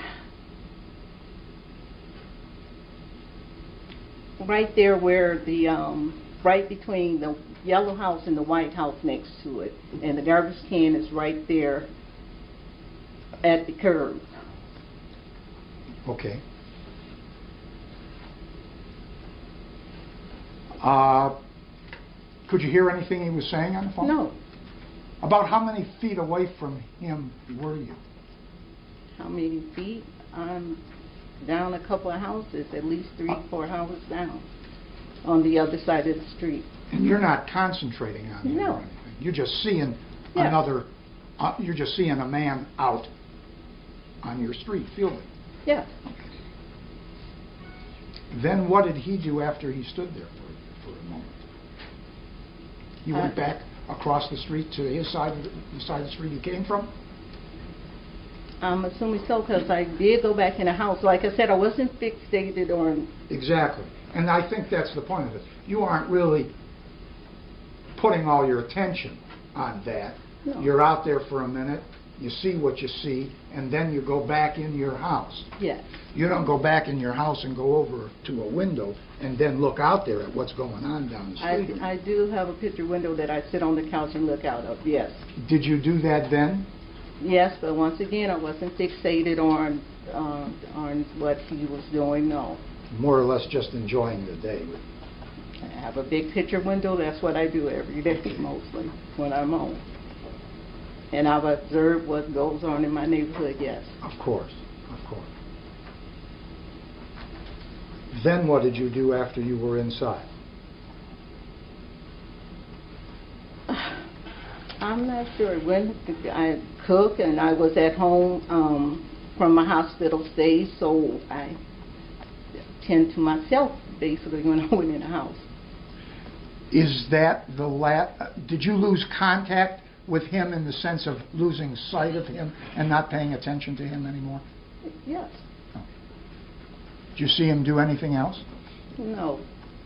right there where the, right between the yellow house and the white house next to it. And the garbage can is right there at the curb. Okay. Could you hear anything he was saying on the phone? No. About how many feet away from him were you? How many feet? I'm down a couple of houses, at least 3, 4 houses down, on the other side of the street. And you're not concentrating on him No. or anything. You're just seeing Yes. another, you're just seeing a man out on your street filming. Yes. Then what did he do after he stood there for a moment? He went back across the street to his side, the side of the street he came from? I'm assuming so, because I did go back in the house. Like I said, I wasn't fixated on... Exactly. And I think that's the point of it. You aren't really putting all your attention on that. No. You're out there for a minute, you see what you see, and then you go back in your house. Yes. You don't go back in your house and go over to a window and then look out there at what's going on down the street. I do have a picture window that I sit on the couch and look out of, yes. Did you do that then? Yes, but once again, I wasn't fixated on what he was doing, no. More or less just enjoying the day. I have a big picture window, that's what I do every day mostly, when I'm home. And I've observed what goes on in my neighborhood, yes. Of course, of course. Then what did you do after you were inside? I'm not sure. When I cook and I was at home from my hospital stay, so I tend to myself basically when I went in the house. Is that the did you lose contact with him in the sense of losing sight of him and not paying attention to him anymore? Yes. Oh. Did you see him do anything else? No.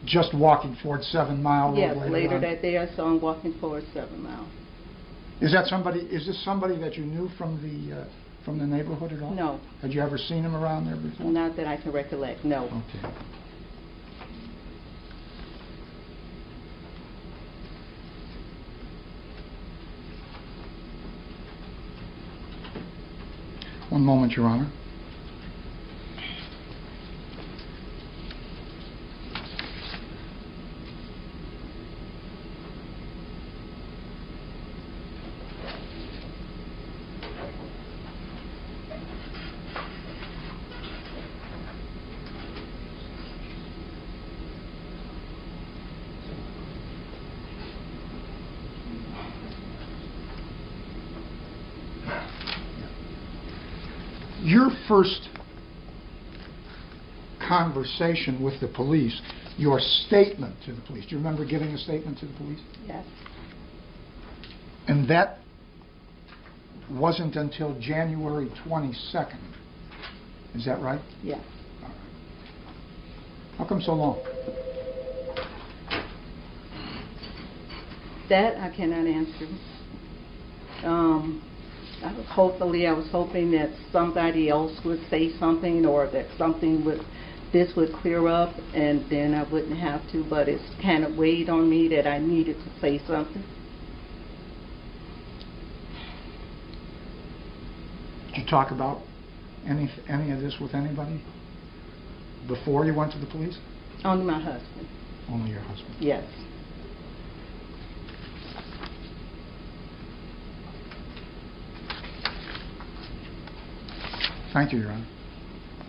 Just walking towards 7 Mile Road Yes, later on? that day I saw him walking towards 7 Mile. Is this somebody that you knew from the neighborhood at all? No. Had you ever seen him around there before? Not that I can recollect, no. Okay. One moment, Your Honor. Your first conversation with the police, your statement to the police, do you remember giving a statement to the police? Yes. And that wasn't until January 22nd. Is that right? Yes. All right. How come so long? That I cannot answer. I was hoping that somebody else would say something, or that this would clear up, and then I wouldn't have to, but it's kind of weighed on me that I needed to say something. Did you talk about any of this with anybody before you went to the police? Only my husband. Only your husband? Yes. Thank you, Your Honor.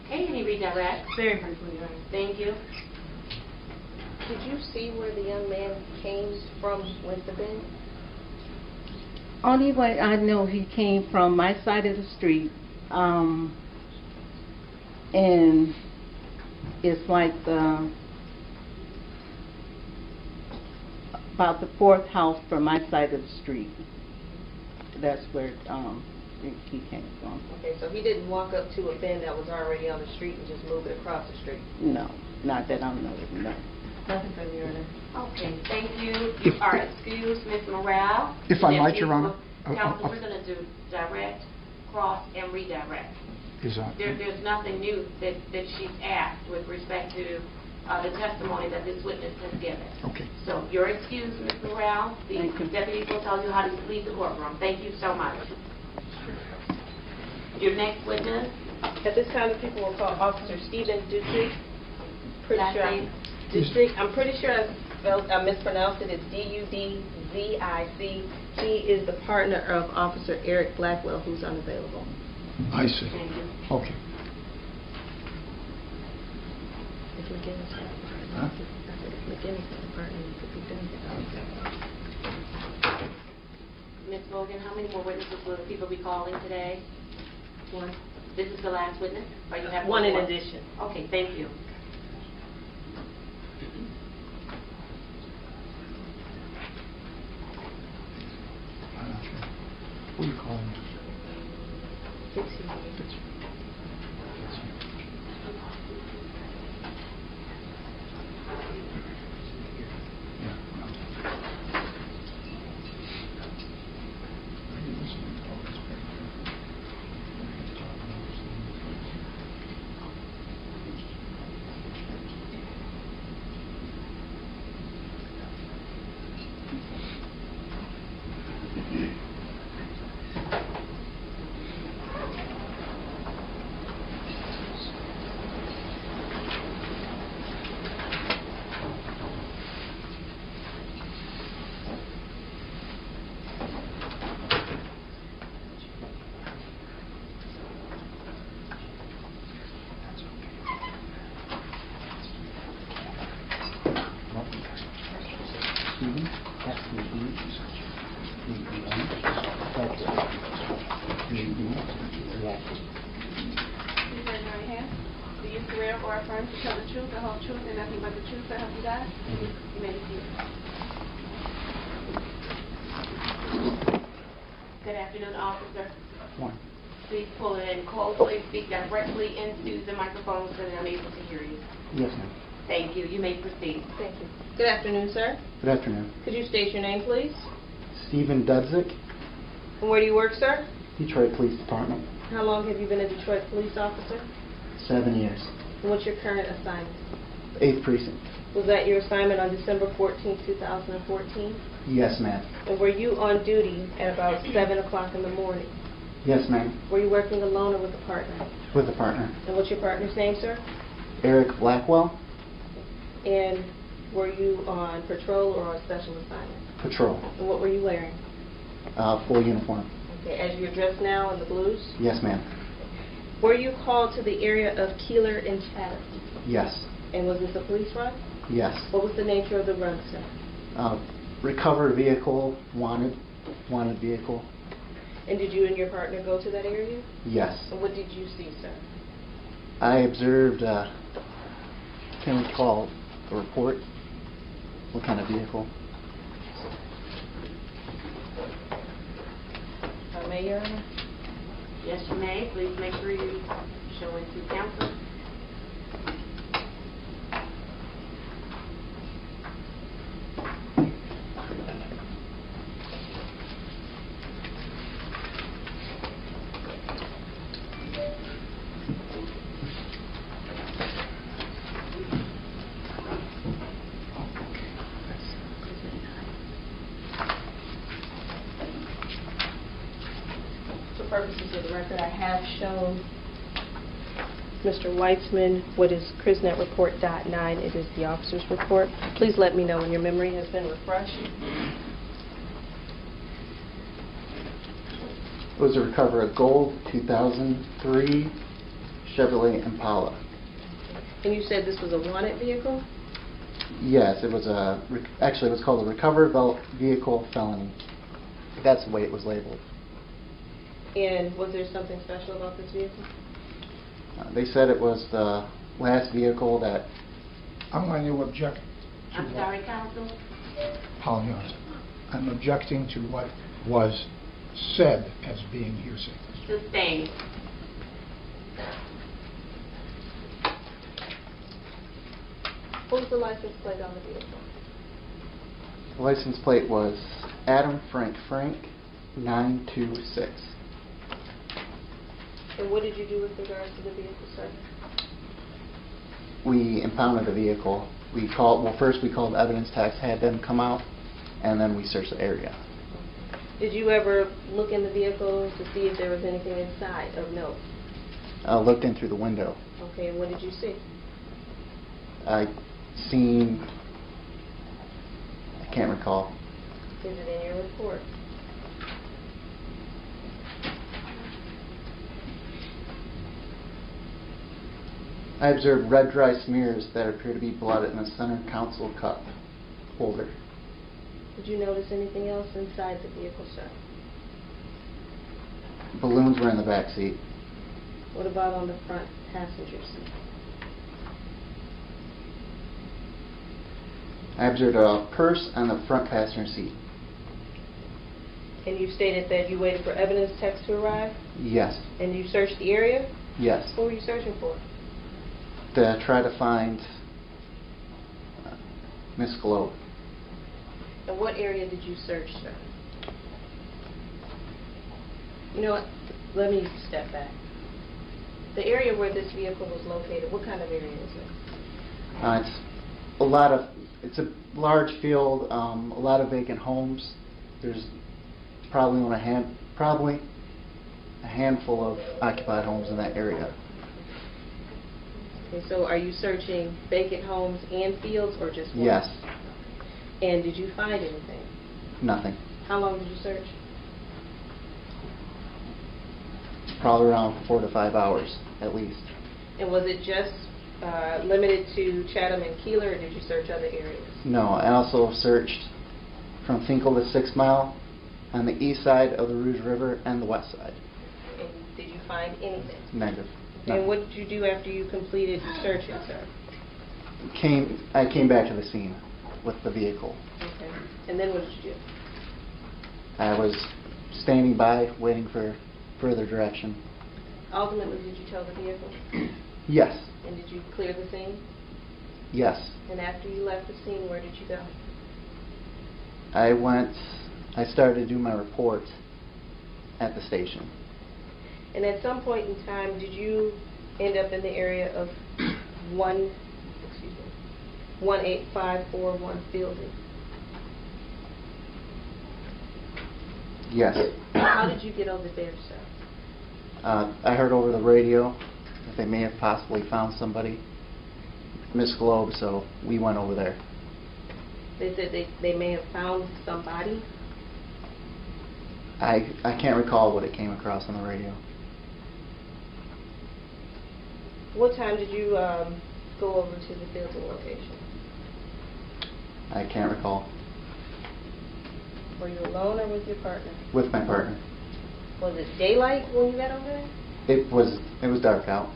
Okay, can you redirect? Very briefly, Your Honor. Thank you. Did you see where the young man came from with the bin? Only way I know, he came from my side of the street, and it's like about the fourth house from my side of the street. That's where he came from. Okay, so he didn't walk up to a bin that was already on the street and just move it across the street? No, not that I'm knowing, no. Nothing from your Honor. Okay, thank you. You are excused, Ms. Morelle. If I might, Your Honor. Counsel, we're going to do direct, cross, and redirect. There's nothing new that she's asked with respect to the testimony that this witness has given. Okay. So you're excused, Ms. Morelle. The Thank you. deputies will tell you how to leave the courtroom. Thank you so much. Your next witness. At this time, the people will call Officer Stephen Dudzik. Last name? Dudzik. I'm pretty sure I mispronounced it. It's D-U-D-Z-I-C. He is the partner of Officer Eric Blackwell, who's unavailable. I see. Thank you. Okay. If McGinnis had a partner, if McGinnis had a partner, it could be done. Ms. Logan, how many more witnesses will the people be calling today? One. This is the last witness? Or you have One in more? addition. Okay, thank you. I'm not sure. Who are you calling? Please raise your right hand. Do you swear or affirm to tell the truth, the whole truth, and nothing but the truth, so help you God? You may be seated. Good afternoon, officer. One. Please pull it in closely, speak directly into the microphone so that I'm able to hear you. Yes, ma'am. Thank you. You may proceed. Thank you. Good afternoon, sir. Good afternoon. Could you state your name, please? Stephen Dudzik, And where do you work, sir? Detroit Police Department. How long have you been a Detroit police officer? 7 years. And what's your current assignment? 8th Precinct. Was that your assignment on December 14, 2014? Yes, ma'am. And were you on duty at about 7 o'clock in the morning? Yes, ma'am. Were you working alone or with a partner? With a partner. And what's your partner's name, sir? Eric Blackwell. And were you on patrol or on special assignment? Patrol. And what were you wearing? Full uniform. Okay, as you're dressed now in the blues? Yes, ma'am. Were you called to the area of Keeler and Chatham? Yes. And was this a police run? Yes. What was the nature of the run, sir? Recovered vehicle, wanted vehicle. And did you and your partner go to that area? Yes. And what did you see, sir? I observed, can we call a report? What kind of vehicle? May, Your Honor? Yes, you may. Please make sure you show it to counsel. For purposes of the record, I have shown Mr. Weitzman what is CRISNet report .9. It is the officer's report. Please let me know when your memory has been refreshed. It was to recover a gold 2003 Chevrolet Impala. And you said this was a wanted vehicle? Yes, it was actually it was called a recovered vehicle felony. That's the way it was labeled. And was there something special about this vehicle? They said it was the last vehicle that... I'm going to object to I'm sorry, counsel. Apologize. I'm objecting to what was said as being hearsay. Sustained. What was the license plate on the vehicle? The license plate was Adam Frank 926. And what did you do with regards to the vehicle, sir? We impounded the vehicle. First we called evidence tax, had them come out, and then we searched the area. Did you ever look in the vehicle to see if there was anything inside of note? I looked in through the window. Okay, and what did you see? I can't recall. Is it in your report? I observed red dry smears that appear to be blood in the center console cup holder. Did you notice anything else inside the vehicle, sir? Balloons were in the back seat. What about on the front passenger seat? I observed a purse on the front passenger seat. And you stated that you waited for evidence text to arrive? Yes. And you searched the area? Yes. What were you searching for? To try to find Miss Globe. And what area did you search, sir? You know what? Let me step back. The area where this vehicle was located, what kind of area is it? It's a large field, a lot of vacant homes. There's probably a handful of occupied homes in that area. Okay, so are you searching vacant homes and fields or just one? Yes. And did you find anything? Nothing. How long did you search? Probably around 4 to 5 hours, at least. And was it just limited to Chatham and Keeler, or did you search other areas? No, I also searched from Finkel to 6 Mile on the east side of the Rouge River and the west side. And did you find anything? Negative. And what did you do after you completed your searching, sir? I came back to the scene with the vehicle. Okay. And then what did you do? I was standing by, waiting for further direction. Ultimately, did you tow the vehicle? Yes. And did you clear the scene? Yes. And after you left the scene, where did you go? I started to do my report at the station. And at some point in time, did you end up in the area of 18541 Fielding? Yes. How did you get over there, sir? I heard over the radio that they may have possibly found somebody, Miss Globe, so we went over there. They said they may have found somebody? I can't recall what it came across on the radio. What time did you go over to the Fielding location? I can't recall. Were you alone or with your partner? With my partner. Was it daylight when you got over there? It was dark out.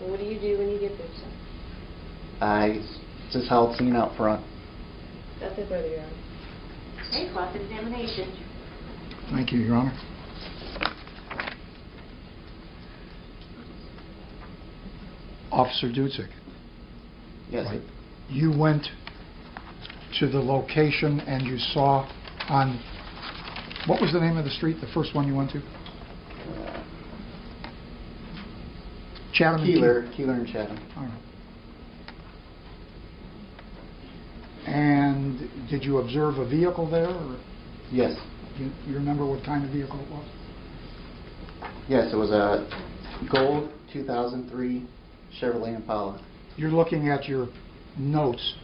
What do you do when you get there, sir? I just held scene out front. That's it, Brother Your Honor. Okay, cross-examination. Thank you, Your Honor. Officer Dudzik. Yes, Right. You went to the location and you saw on, what was the name of the street, the first one you went to? Chatham? Keeler and Chatham. All right. And did you observe a vehicle there? Or Yes. you remember what kind of vehicle it was? Yes, it was a gold 2003 Chevrolet Impala. You're looking at your notes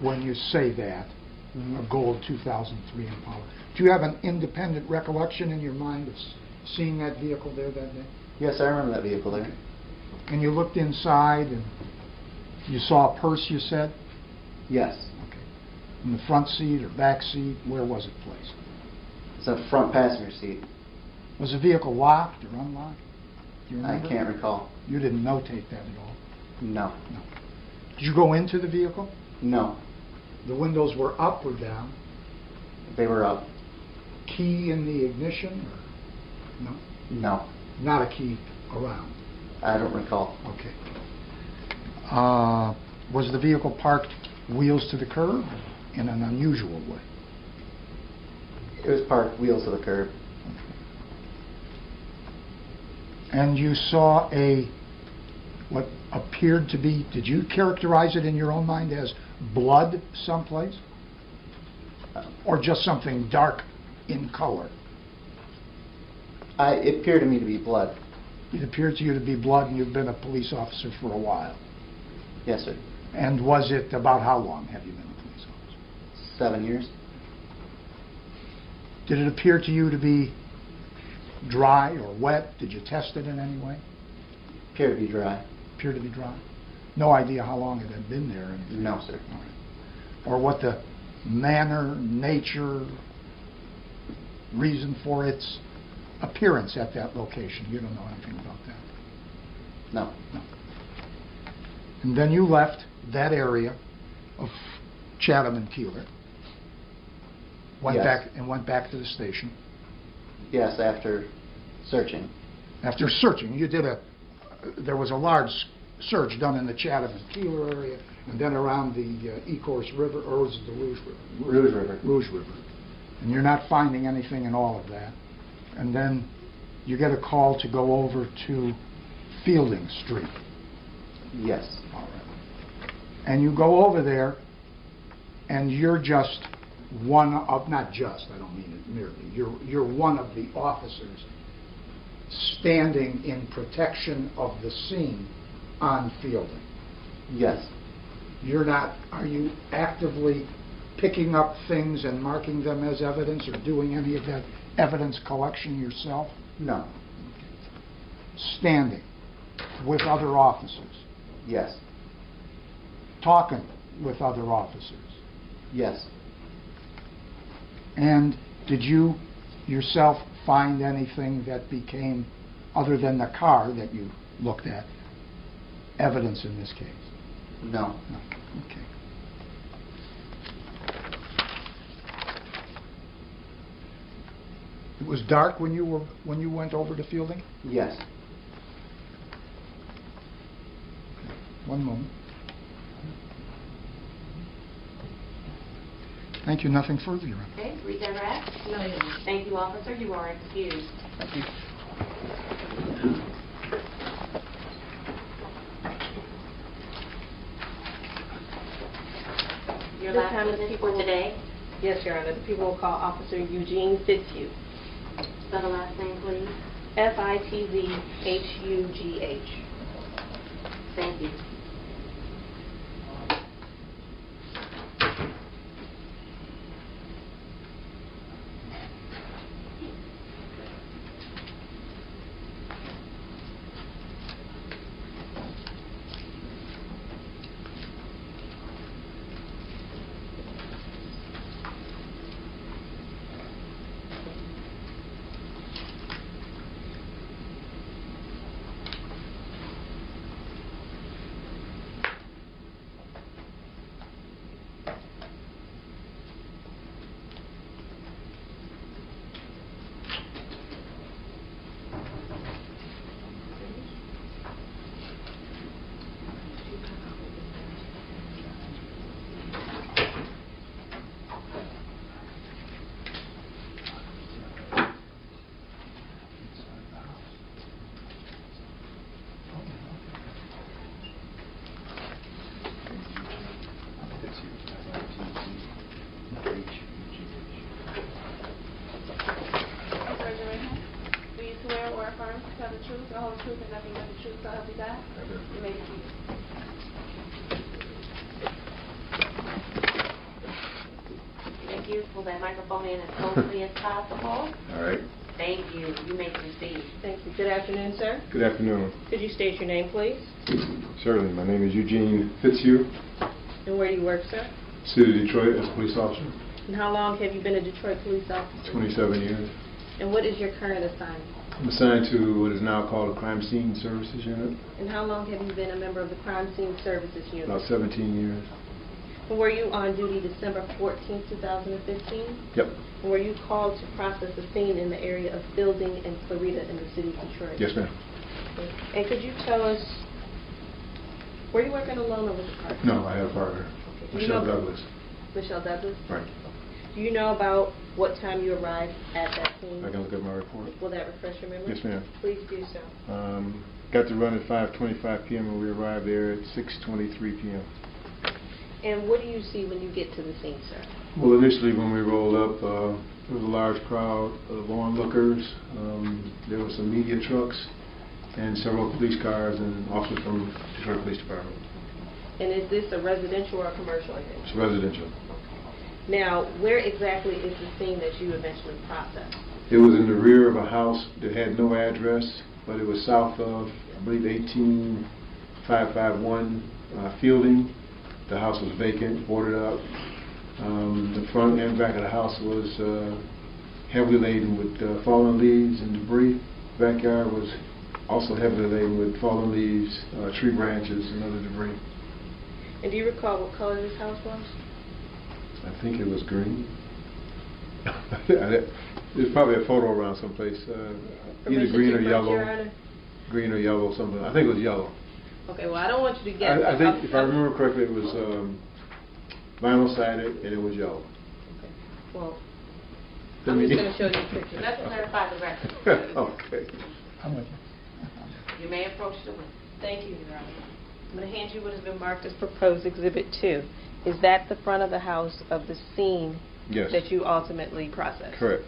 when you say that, a gold 2003 Impala. Do you have an independent recollection in your mind of seeing that vehicle there that day? Yes, I remember that vehicle there. And you looked inside and you saw a purse, you said? Yes. Okay. In the front seat or back seat, where was it placed? It's a front passenger seat. Was the vehicle locked or unlocked? Do you I remember? can't recall. You didn't notate that at all? No. No. Did you go into the vehicle? No. The windows were up or down? They were up. Key in the ignition or no? No. Not a key around? I don't recall. Okay. Was the vehicle parked wheels to the curb in an unusual way? It was parked wheels to the curb. And you saw what appeared to be, did you characterize it in your own mind as blood someplace? Or just something dark in color? It appeared to me to be blood. It appeared to you to be blood, and you've been a police officer for a while. Yes, sir. And was it about how long have you been a police officer? 7 years. Did it appear to you to be dry or wet? Did you test it in any way? Appeared to be dry. Appeared to be dry. No idea how long it had been there? or anything? No, sir. All right. Or what the manner, nature, reason for its appearance at that location? You don't know anything about that? No. No. And then you left that area of Chatham and Keeler, Yes. went back to the station. Yes, after searching. After searching, there was a large search done in the Chatham and Keeler area, and then around the Ecorse River, or was it the Rouge River? Rouge River. Rouge River. And you're not finding anything in all of that. And then you get a call to go over to Fielding Street. Yes. All right. And you go over there, and you're just one of, not just, I don't mean it merely, you're one of the officers standing in protection of the scene on Fielding. Yes. Are you actively picking up things and marking them as evidence or doing any of that evidence collection yourself? No. Standing with other officers? Yes. Talking with other officers? Yes. And did you yourself find anything that became, other than the car that you looked at, evidence in this case? No. No. Okay. It was dark when you went over to Fielding? Yes. One moment. Thank you. Nothing further, Your Honor. Okay, read that right? No, Your Honor. Thank you, officer. You are excused. Thank you. Your This last time the witness people for today. Yes, Your Honor. The people will call Officer Eugene Fitzhugh. Spell the last name, please. Fitzhugh. Thank you. affirm to tell the truth, the whole truth, and nothing but the truth, so help you God? I do. You may be seated. Thank you. Pull that microphone in as closely as possible. All right. Thank you. You may proceed. Thank you. Good afternoon, sir. Good afternoon. Could you state your name, please? Certainly. My name is Eugene Fitzhugh, And where do you work, sir? City of Detroit, as a police officer, And how long have you been a Detroit police officer? 27 years. And what is your current assignment? I'm assigned to what is now called a Crime Scene Services Unit, And how long have you been a member of the Crime Scene Services Unit? about 17 years. And were you on duty December 14, 2015? Yep. And were you called to process a scene in the area of Fielding and Clarita in the city of Detroit? Yes, ma'am. And could you tell us, were you working alone or with a partner? No, I have a partner, Do you Michelle know- Douglas. Michelle Douglas? Right. Do you know about what time you arrived at that scene? I can look at my report. Will that refresh your memory? Yes, ma'am. Please do so. Got to run at 5:25 p.m. and we arrived there at 6:23 p.m. And what do you see when you get to the scene, sir? Well, initially when we rolled up, there was a large crowd of onlookers. There were some media trucks and several police cars and officers from Detroit Police Department. And is this a residential or a commercial area? It's residential. Now, where exactly is the scene that you eventually processed? It was in the rear of a house that had no address, but it was south of, I believe, 18551 Fielding. The house was vacant, boarded up. The front and back of the house was heavily laden with fallen leaves and debris. The backyard was also heavily laden with fallen leaves, tree branches, and other debris. And do you recall what color this house was? I think it was green. There's probably a photo around someplace. Either green or yellow. Green or yellow, something. I think it was yellow. Okay, well, I don't want you to guess. I think, if I remember correctly, it was vinyl sided and it was yellow. Okay. Well, Let I'm me- just going to show you a picture. Let's clarify the record. Okay. I'm with you. You may approach the witness. Thank you, Your Honor. I'm going to hand you what has been marked as proposed Exhibit 2. Is that the front of the house of the scene Yes. that you ultimately processed? Correct.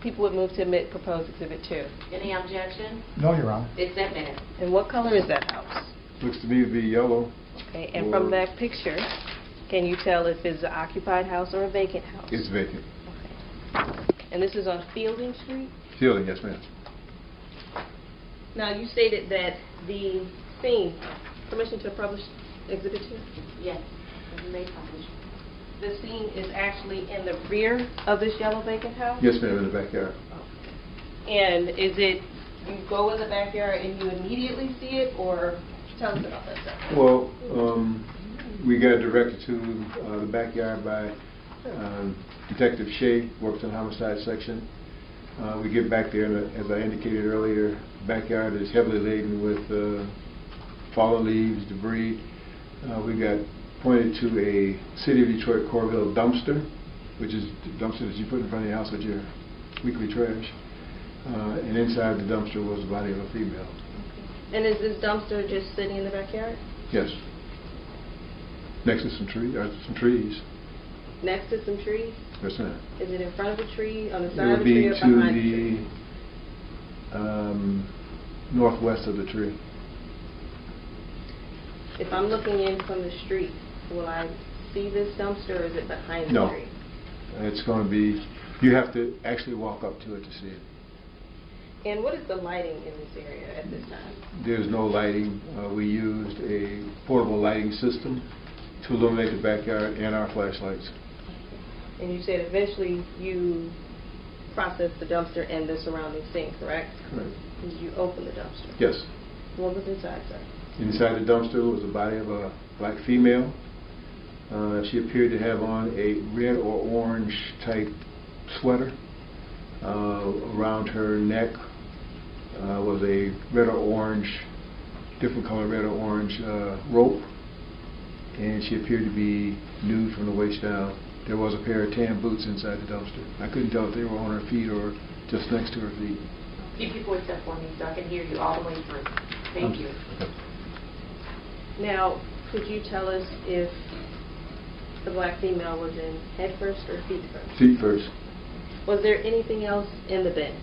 People would move to admit proposed Exhibit 2. Any objection? No, Your Honor. It's admitted. And what color is that house? Looks to me to be yellow. Okay, and from that picture, can you tell if it's an occupied house or a vacant house? It's vacant. Okay. And this is on Fielding Street? Fielding, yes, ma'am. Now, you stated that the scene, permission to publish Exhibit 2? Yes. You may publish. The scene is actually in the rear of this yellow vacant house? Yes, ma'am, in the backyard. And is it, you go in the backyard and you immediately see it, or tell us about that, sir? Well, we got directed to the backyard by Detective Shea, works in the homicide section. We get back there, and as I indicated earlier, the backyard is heavily laden with fallen leaves, debris. We got pointed to a City of Detroit Corville dumpster, which is the dumpster that you put in front of your house with your weekly trash. And inside the dumpster was the body of a female. And is this dumpster just sitting in the backyard? Yes. Next to some trees. Next to some trees? Yes, ma'am. Is it in front of a tree, on the It side of would a be tree, or to behind a tree? the northwest of the tree. If I'm looking in from the street, will I see this dumpster, or is it behind the No. tree? It's going to be, you have to actually walk up to it to see it. And what is the lighting in this area at this time? There's no lighting. We used a portable lighting system to illuminate the backyard and our flashlights. And you said eventually you processed the dumpster and the surrounding scene, correct? Correct. Did you open the dumpster? Yes. What was inside, sir? Inside the dumpster was the body of a black female. She appeared to have on a red or orange type sweater. Around her neck was a red or orange, different color red or orange rope. And she appeared to be nude from the waist down. There was a pair of tan boots inside the dumpster. I couldn't tell if they were on her feet or just next to her feet. Keep your voice up for me so I can hear you all the way through. Thank you. Okay. Now, could you tell us if the black female was in head first or feet first? Feet first. Was there anything else in the bin?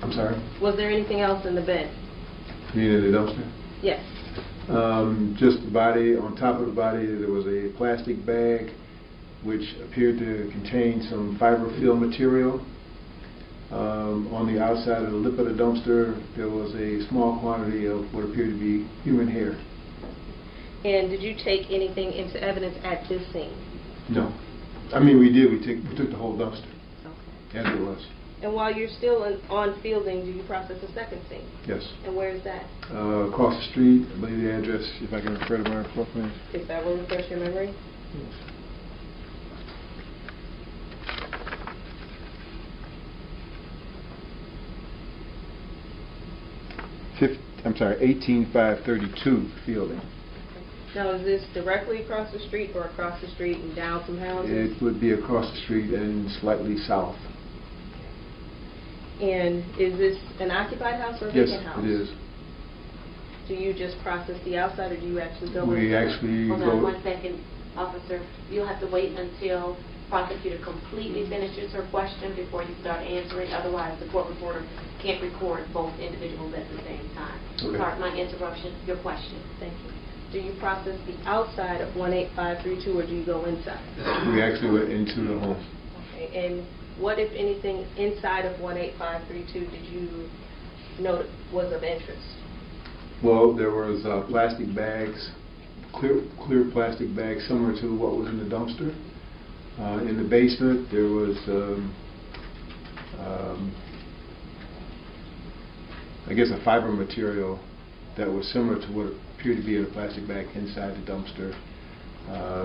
I'm sorry? Was there anything else in the bin? You mean in the dumpster? Yes. Just the body. On top of the body, there was a plastic bag which appeared to contain some fiberfill material. On the outside of the lip of the dumpster, there was a small quantity of what appeared to be human hair. And did you take anything into evidence at this scene? No. I mean, we did. We took the whole dumpster, Okay. as it was. And while you're still on Fielding, do you process the second scene? Yes. And where is that? Across the street, I believe the address, if I can refer to my floor plan. If that will refresh your memory? I'm sorry, 18532 Fielding. Now, is this directly across the street or across the street and down some houses? It would be across the street and slightly south. And is this an occupied house or a Yes, vacant house? it is. Do you just process the outside, or do you actually go We inside? actually Hold go... on 1 second, officer. You'll have to wait until prosecutor completely finishes her question before you start answering. Otherwise, the court reporter can't record both individuals at the same time. Okay. Pardon my interruption. Your question. Thank you. Do you process the outside of 18532, or do you go inside? We actually went into the home. Okay. And what, if anything, inside of 18532 did you note was of interest? Well, there was plastic bags, clear plastic bags similar to what was in the dumpster. In the basement, there was, I guess, a fiber material that was similar to what appeared to be in a plastic bag inside the dumpster.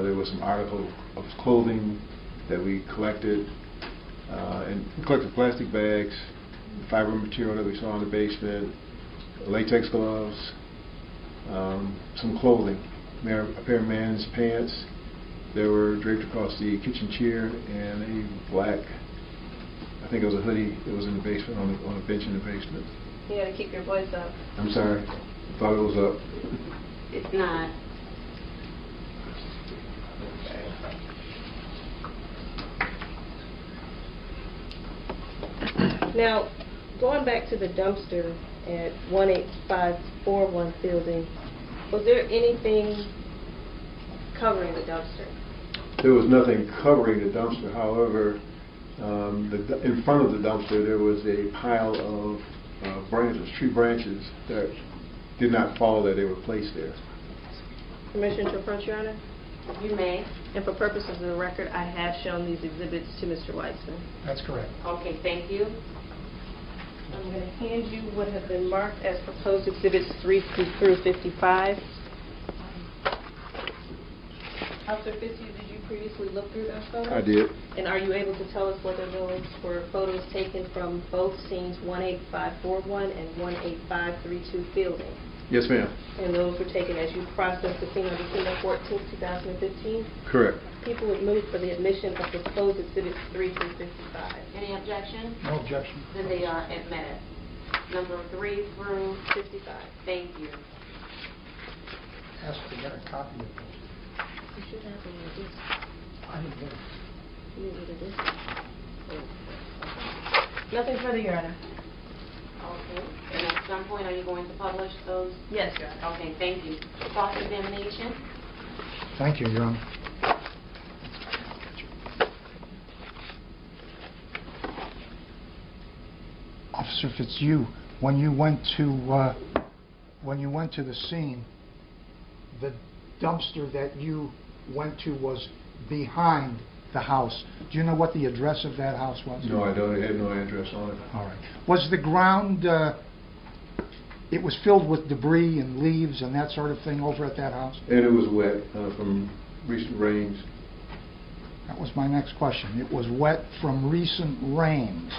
There was some article of clothing that we collected, and we collected plastic bags, fiber material that we saw in the basement, latex gloves, some clothing, a pair of men's pants. They were draped across the kitchen chair, and a black, I think it was a hoodie that was in the basement, on a bench in the basement. You got to keep your voice up. I'm sorry, I thought it was up. It's not. Now, going back to the dumpster at 18541 Fielding, was there anything covering the dumpster? There was nothing covering the dumpster. However, in front of the dumpster there was a pile of branches, tree branches, that did not follow that they were placed there. Permission to approach, Your Honor? You may. And for purposes of the record, I have shown these exhibits to Mr. Weitzman. That's correct. Okay, thank you. I'm going to hand you what have been marked as proposed exhibits 3 through 55. Officer Fitzhugh, did you previously look through those photos? I did. And are you able to tell us whether those were photos taken from both scenes 18541 and 18532 Fielding? Yes, ma'am. And those were taken as you processed the scene on December 14, 2015? Correct. People would move for the admission of proposed exhibits 3 through 55. Any objection? No objection. Then they are admitted. Number 3 through 55. Thank you. Ask to get a copy of those. You should have one of this. I didn't get it. You need one of this? Oh. Nothing further, Your Honor. Okay. And at some point, are you going to publish those? Yes, Your Honor. Okay, thank you. Cross-examination? Thank you, Your Honor. Officer Fitzhugh, when you went to the scene, the dumpster that you went to was behind the house. Do you know what the address of that house was? No, I don't. It had no address on it. All right. Was the ground, it was filled with debris and leaves and that sort of thing over at that house? And it was wet from recent rains. That was my next question. It was wet from recent rains.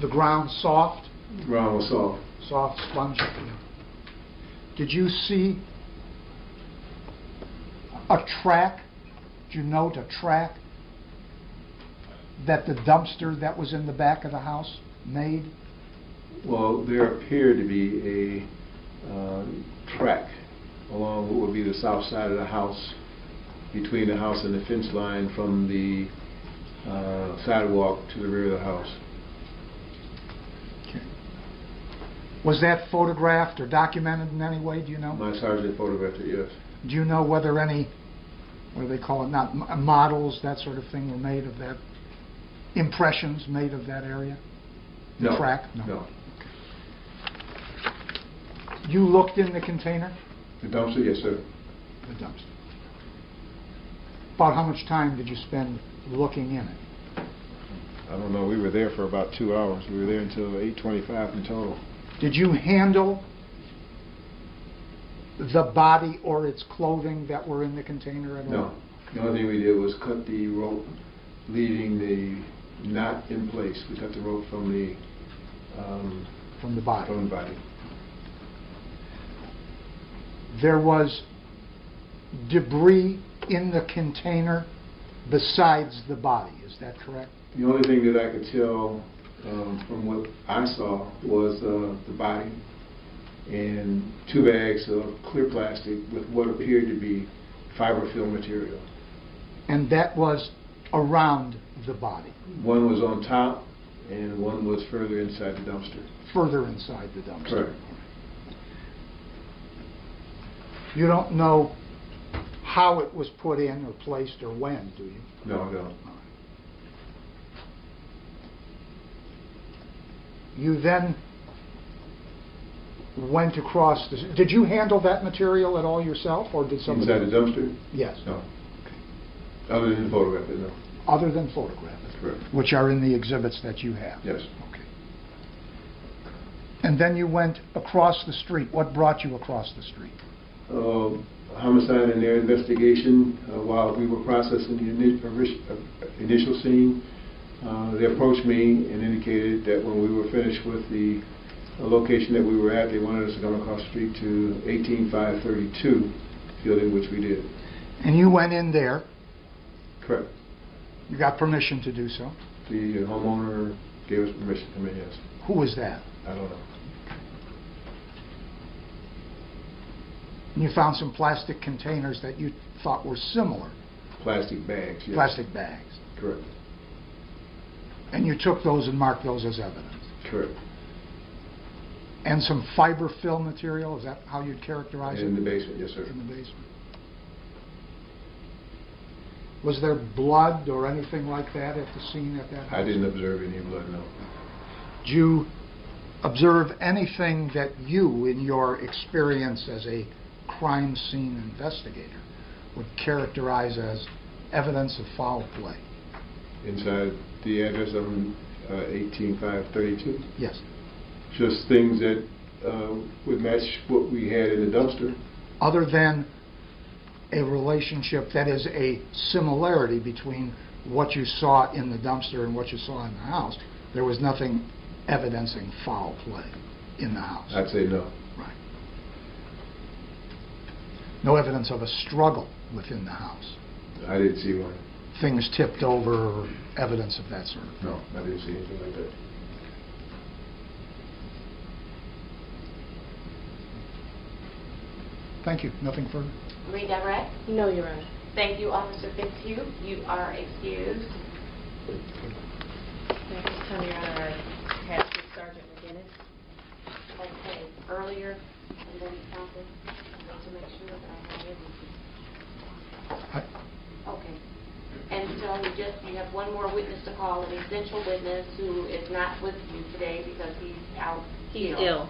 The ground soft? The ground was soft. Soft, spongy. Did you see a track? Did you note a track that the dumpster that was in the back of the house made? Well, there appeared to be a track along what would be the south side of the house, between the house and the fence line from the sidewalk to the rear of the house. Okay. Was that photographed or documented in any way, do you know? My sergeant photographed it, yes. Do you know whether any, what do they call it, not models, that sort of thing, were made of that, impressions made of that area? The No. track? No. You looked in the container? The dumpster, yes, sir. The dumpster. About how much time did you spend looking in it? I don't know, we were there for about 2 hours. We were there until 8:25 in total. Did you handle the body or its clothing that were in the container at all? No. The only thing we did was cut the rope leaving the knot in place. We cut the rope from the body. From the body. There was debris in the container besides the body, is that correct? The only thing that I could tell from what I saw was the body and 2 bags of clear plastic with what appeared to be fiberfill material. And that was around the body? One was on top and one was further inside the dumpster. Further inside the dumpster? Correct. You don't know how it was put in or placed or when, do you? No, I don't. You then went across the... Did you handle that material at all yourself, or did somebody... Inside the dumpster? Yes. No. Other than photograph it, no. Other than photograph it? That's correct. Which are in the exhibits that you have? Yes. Okay. And then you went across the street. What brought you across the street? Homicide and their investigation. While we were processing the initial scene, they approached me and indicated that when we were finished with the location that we were at, they wanted us to come across the street to 18532, fielding, which we did. And you went in there. Correct. You got permission to do so? The homeowner gave us permission to come in, yes. Who was that? I don't know. And you found some plastic containers that you thought were similar? Plastic bags, yes. Plastic bags. Correct. And you took those and marked those as evidence? Correct. And some fiber fill material, is that how you'd characterize it? In the basement, yes, sir. In the basement. Was there blood or anything like that at the scene at that house? I didn't observe any blood, no. Did you observe anything that you, in your experience as a crime scene investigator, would characterize as evidence of foul play? Inside the address of 18532? Yes. Just things that would match what we had in the dumpster. Other than a relationship that is a similarity between what you saw in the dumpster and what you saw in the house, there was nothing evidencing foul play in the house? I'd say no. Right. No evidence of a struggle within the house? I didn't see one. Things tipped over or evidence of that sort? No, I didn't see anything like that. Thank you. Nothing further? Redirect? No, Your Honor. Thank you, Officer Fitzhugh. You are excused. At this time, Your Honor, I have Sergeant McGinnis. Okay, earlier, and then something, I want to make sure that I have everything. Okay. And so you have one more witness to call, an essential witness who is not with you today because he's out ill.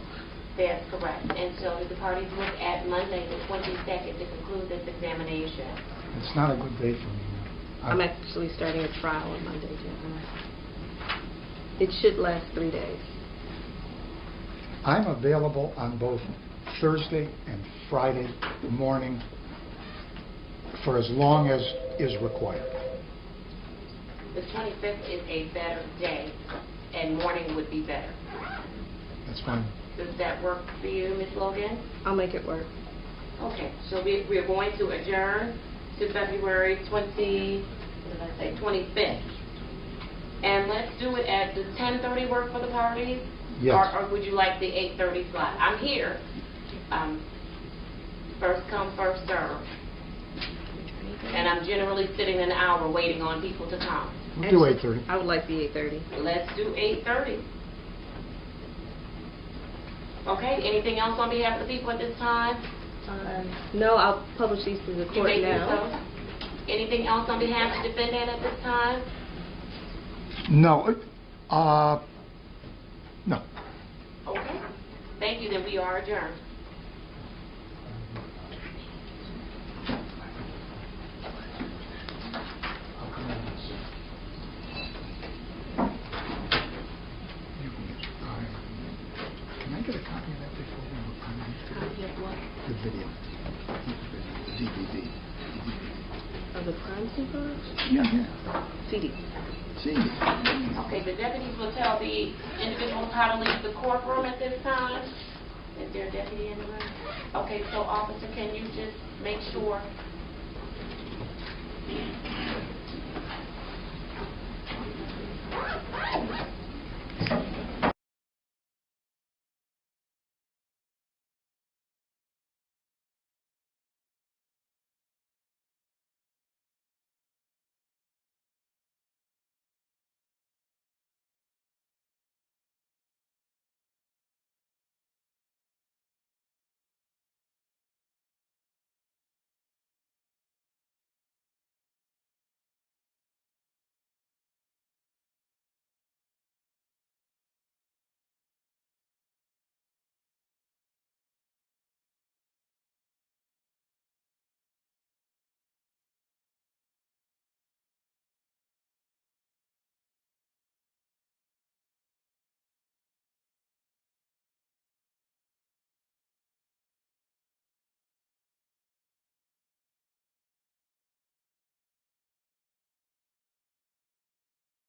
That's correct. And so the parties look at Monday, the 22nd, to conclude this examination. It's not a good day for me. I'm actually starting a trial on Monday, Your Honor. It should last 3 days. I'm available on both Thursday and Friday morning for as long as is required. The 25th is a better day, and morning would be better. That's fine. Does that work for you, Ms. Logan? I'll make it work. Okay, so we're going to adjourn to February 25th. And let's do it at the 10:30 work for the parties? Yes. Or would you like the 8:30 slot? I'm here. First come, first serve. And I'm generally sitting an hour waiting on people to come. We'll do 8:30. I would like the 8:30. Let's do 8:30. Okay, anything else on behalf of the people at this time? No, I'll publish these to the You court may do now. so. Anything else on behalf of the defendant at this time? No, no. Okay. Thank you, then we are adjourned. Can I get a copy of that before we were priming? Copy of what? The video. DVD. Of the crime scene photos? Yeah. CD. See? Okay, the deputies will tell the individuals how to leave the courtroom at this time. Is there a deputy in the room? Okay, so officer, can you just make sure?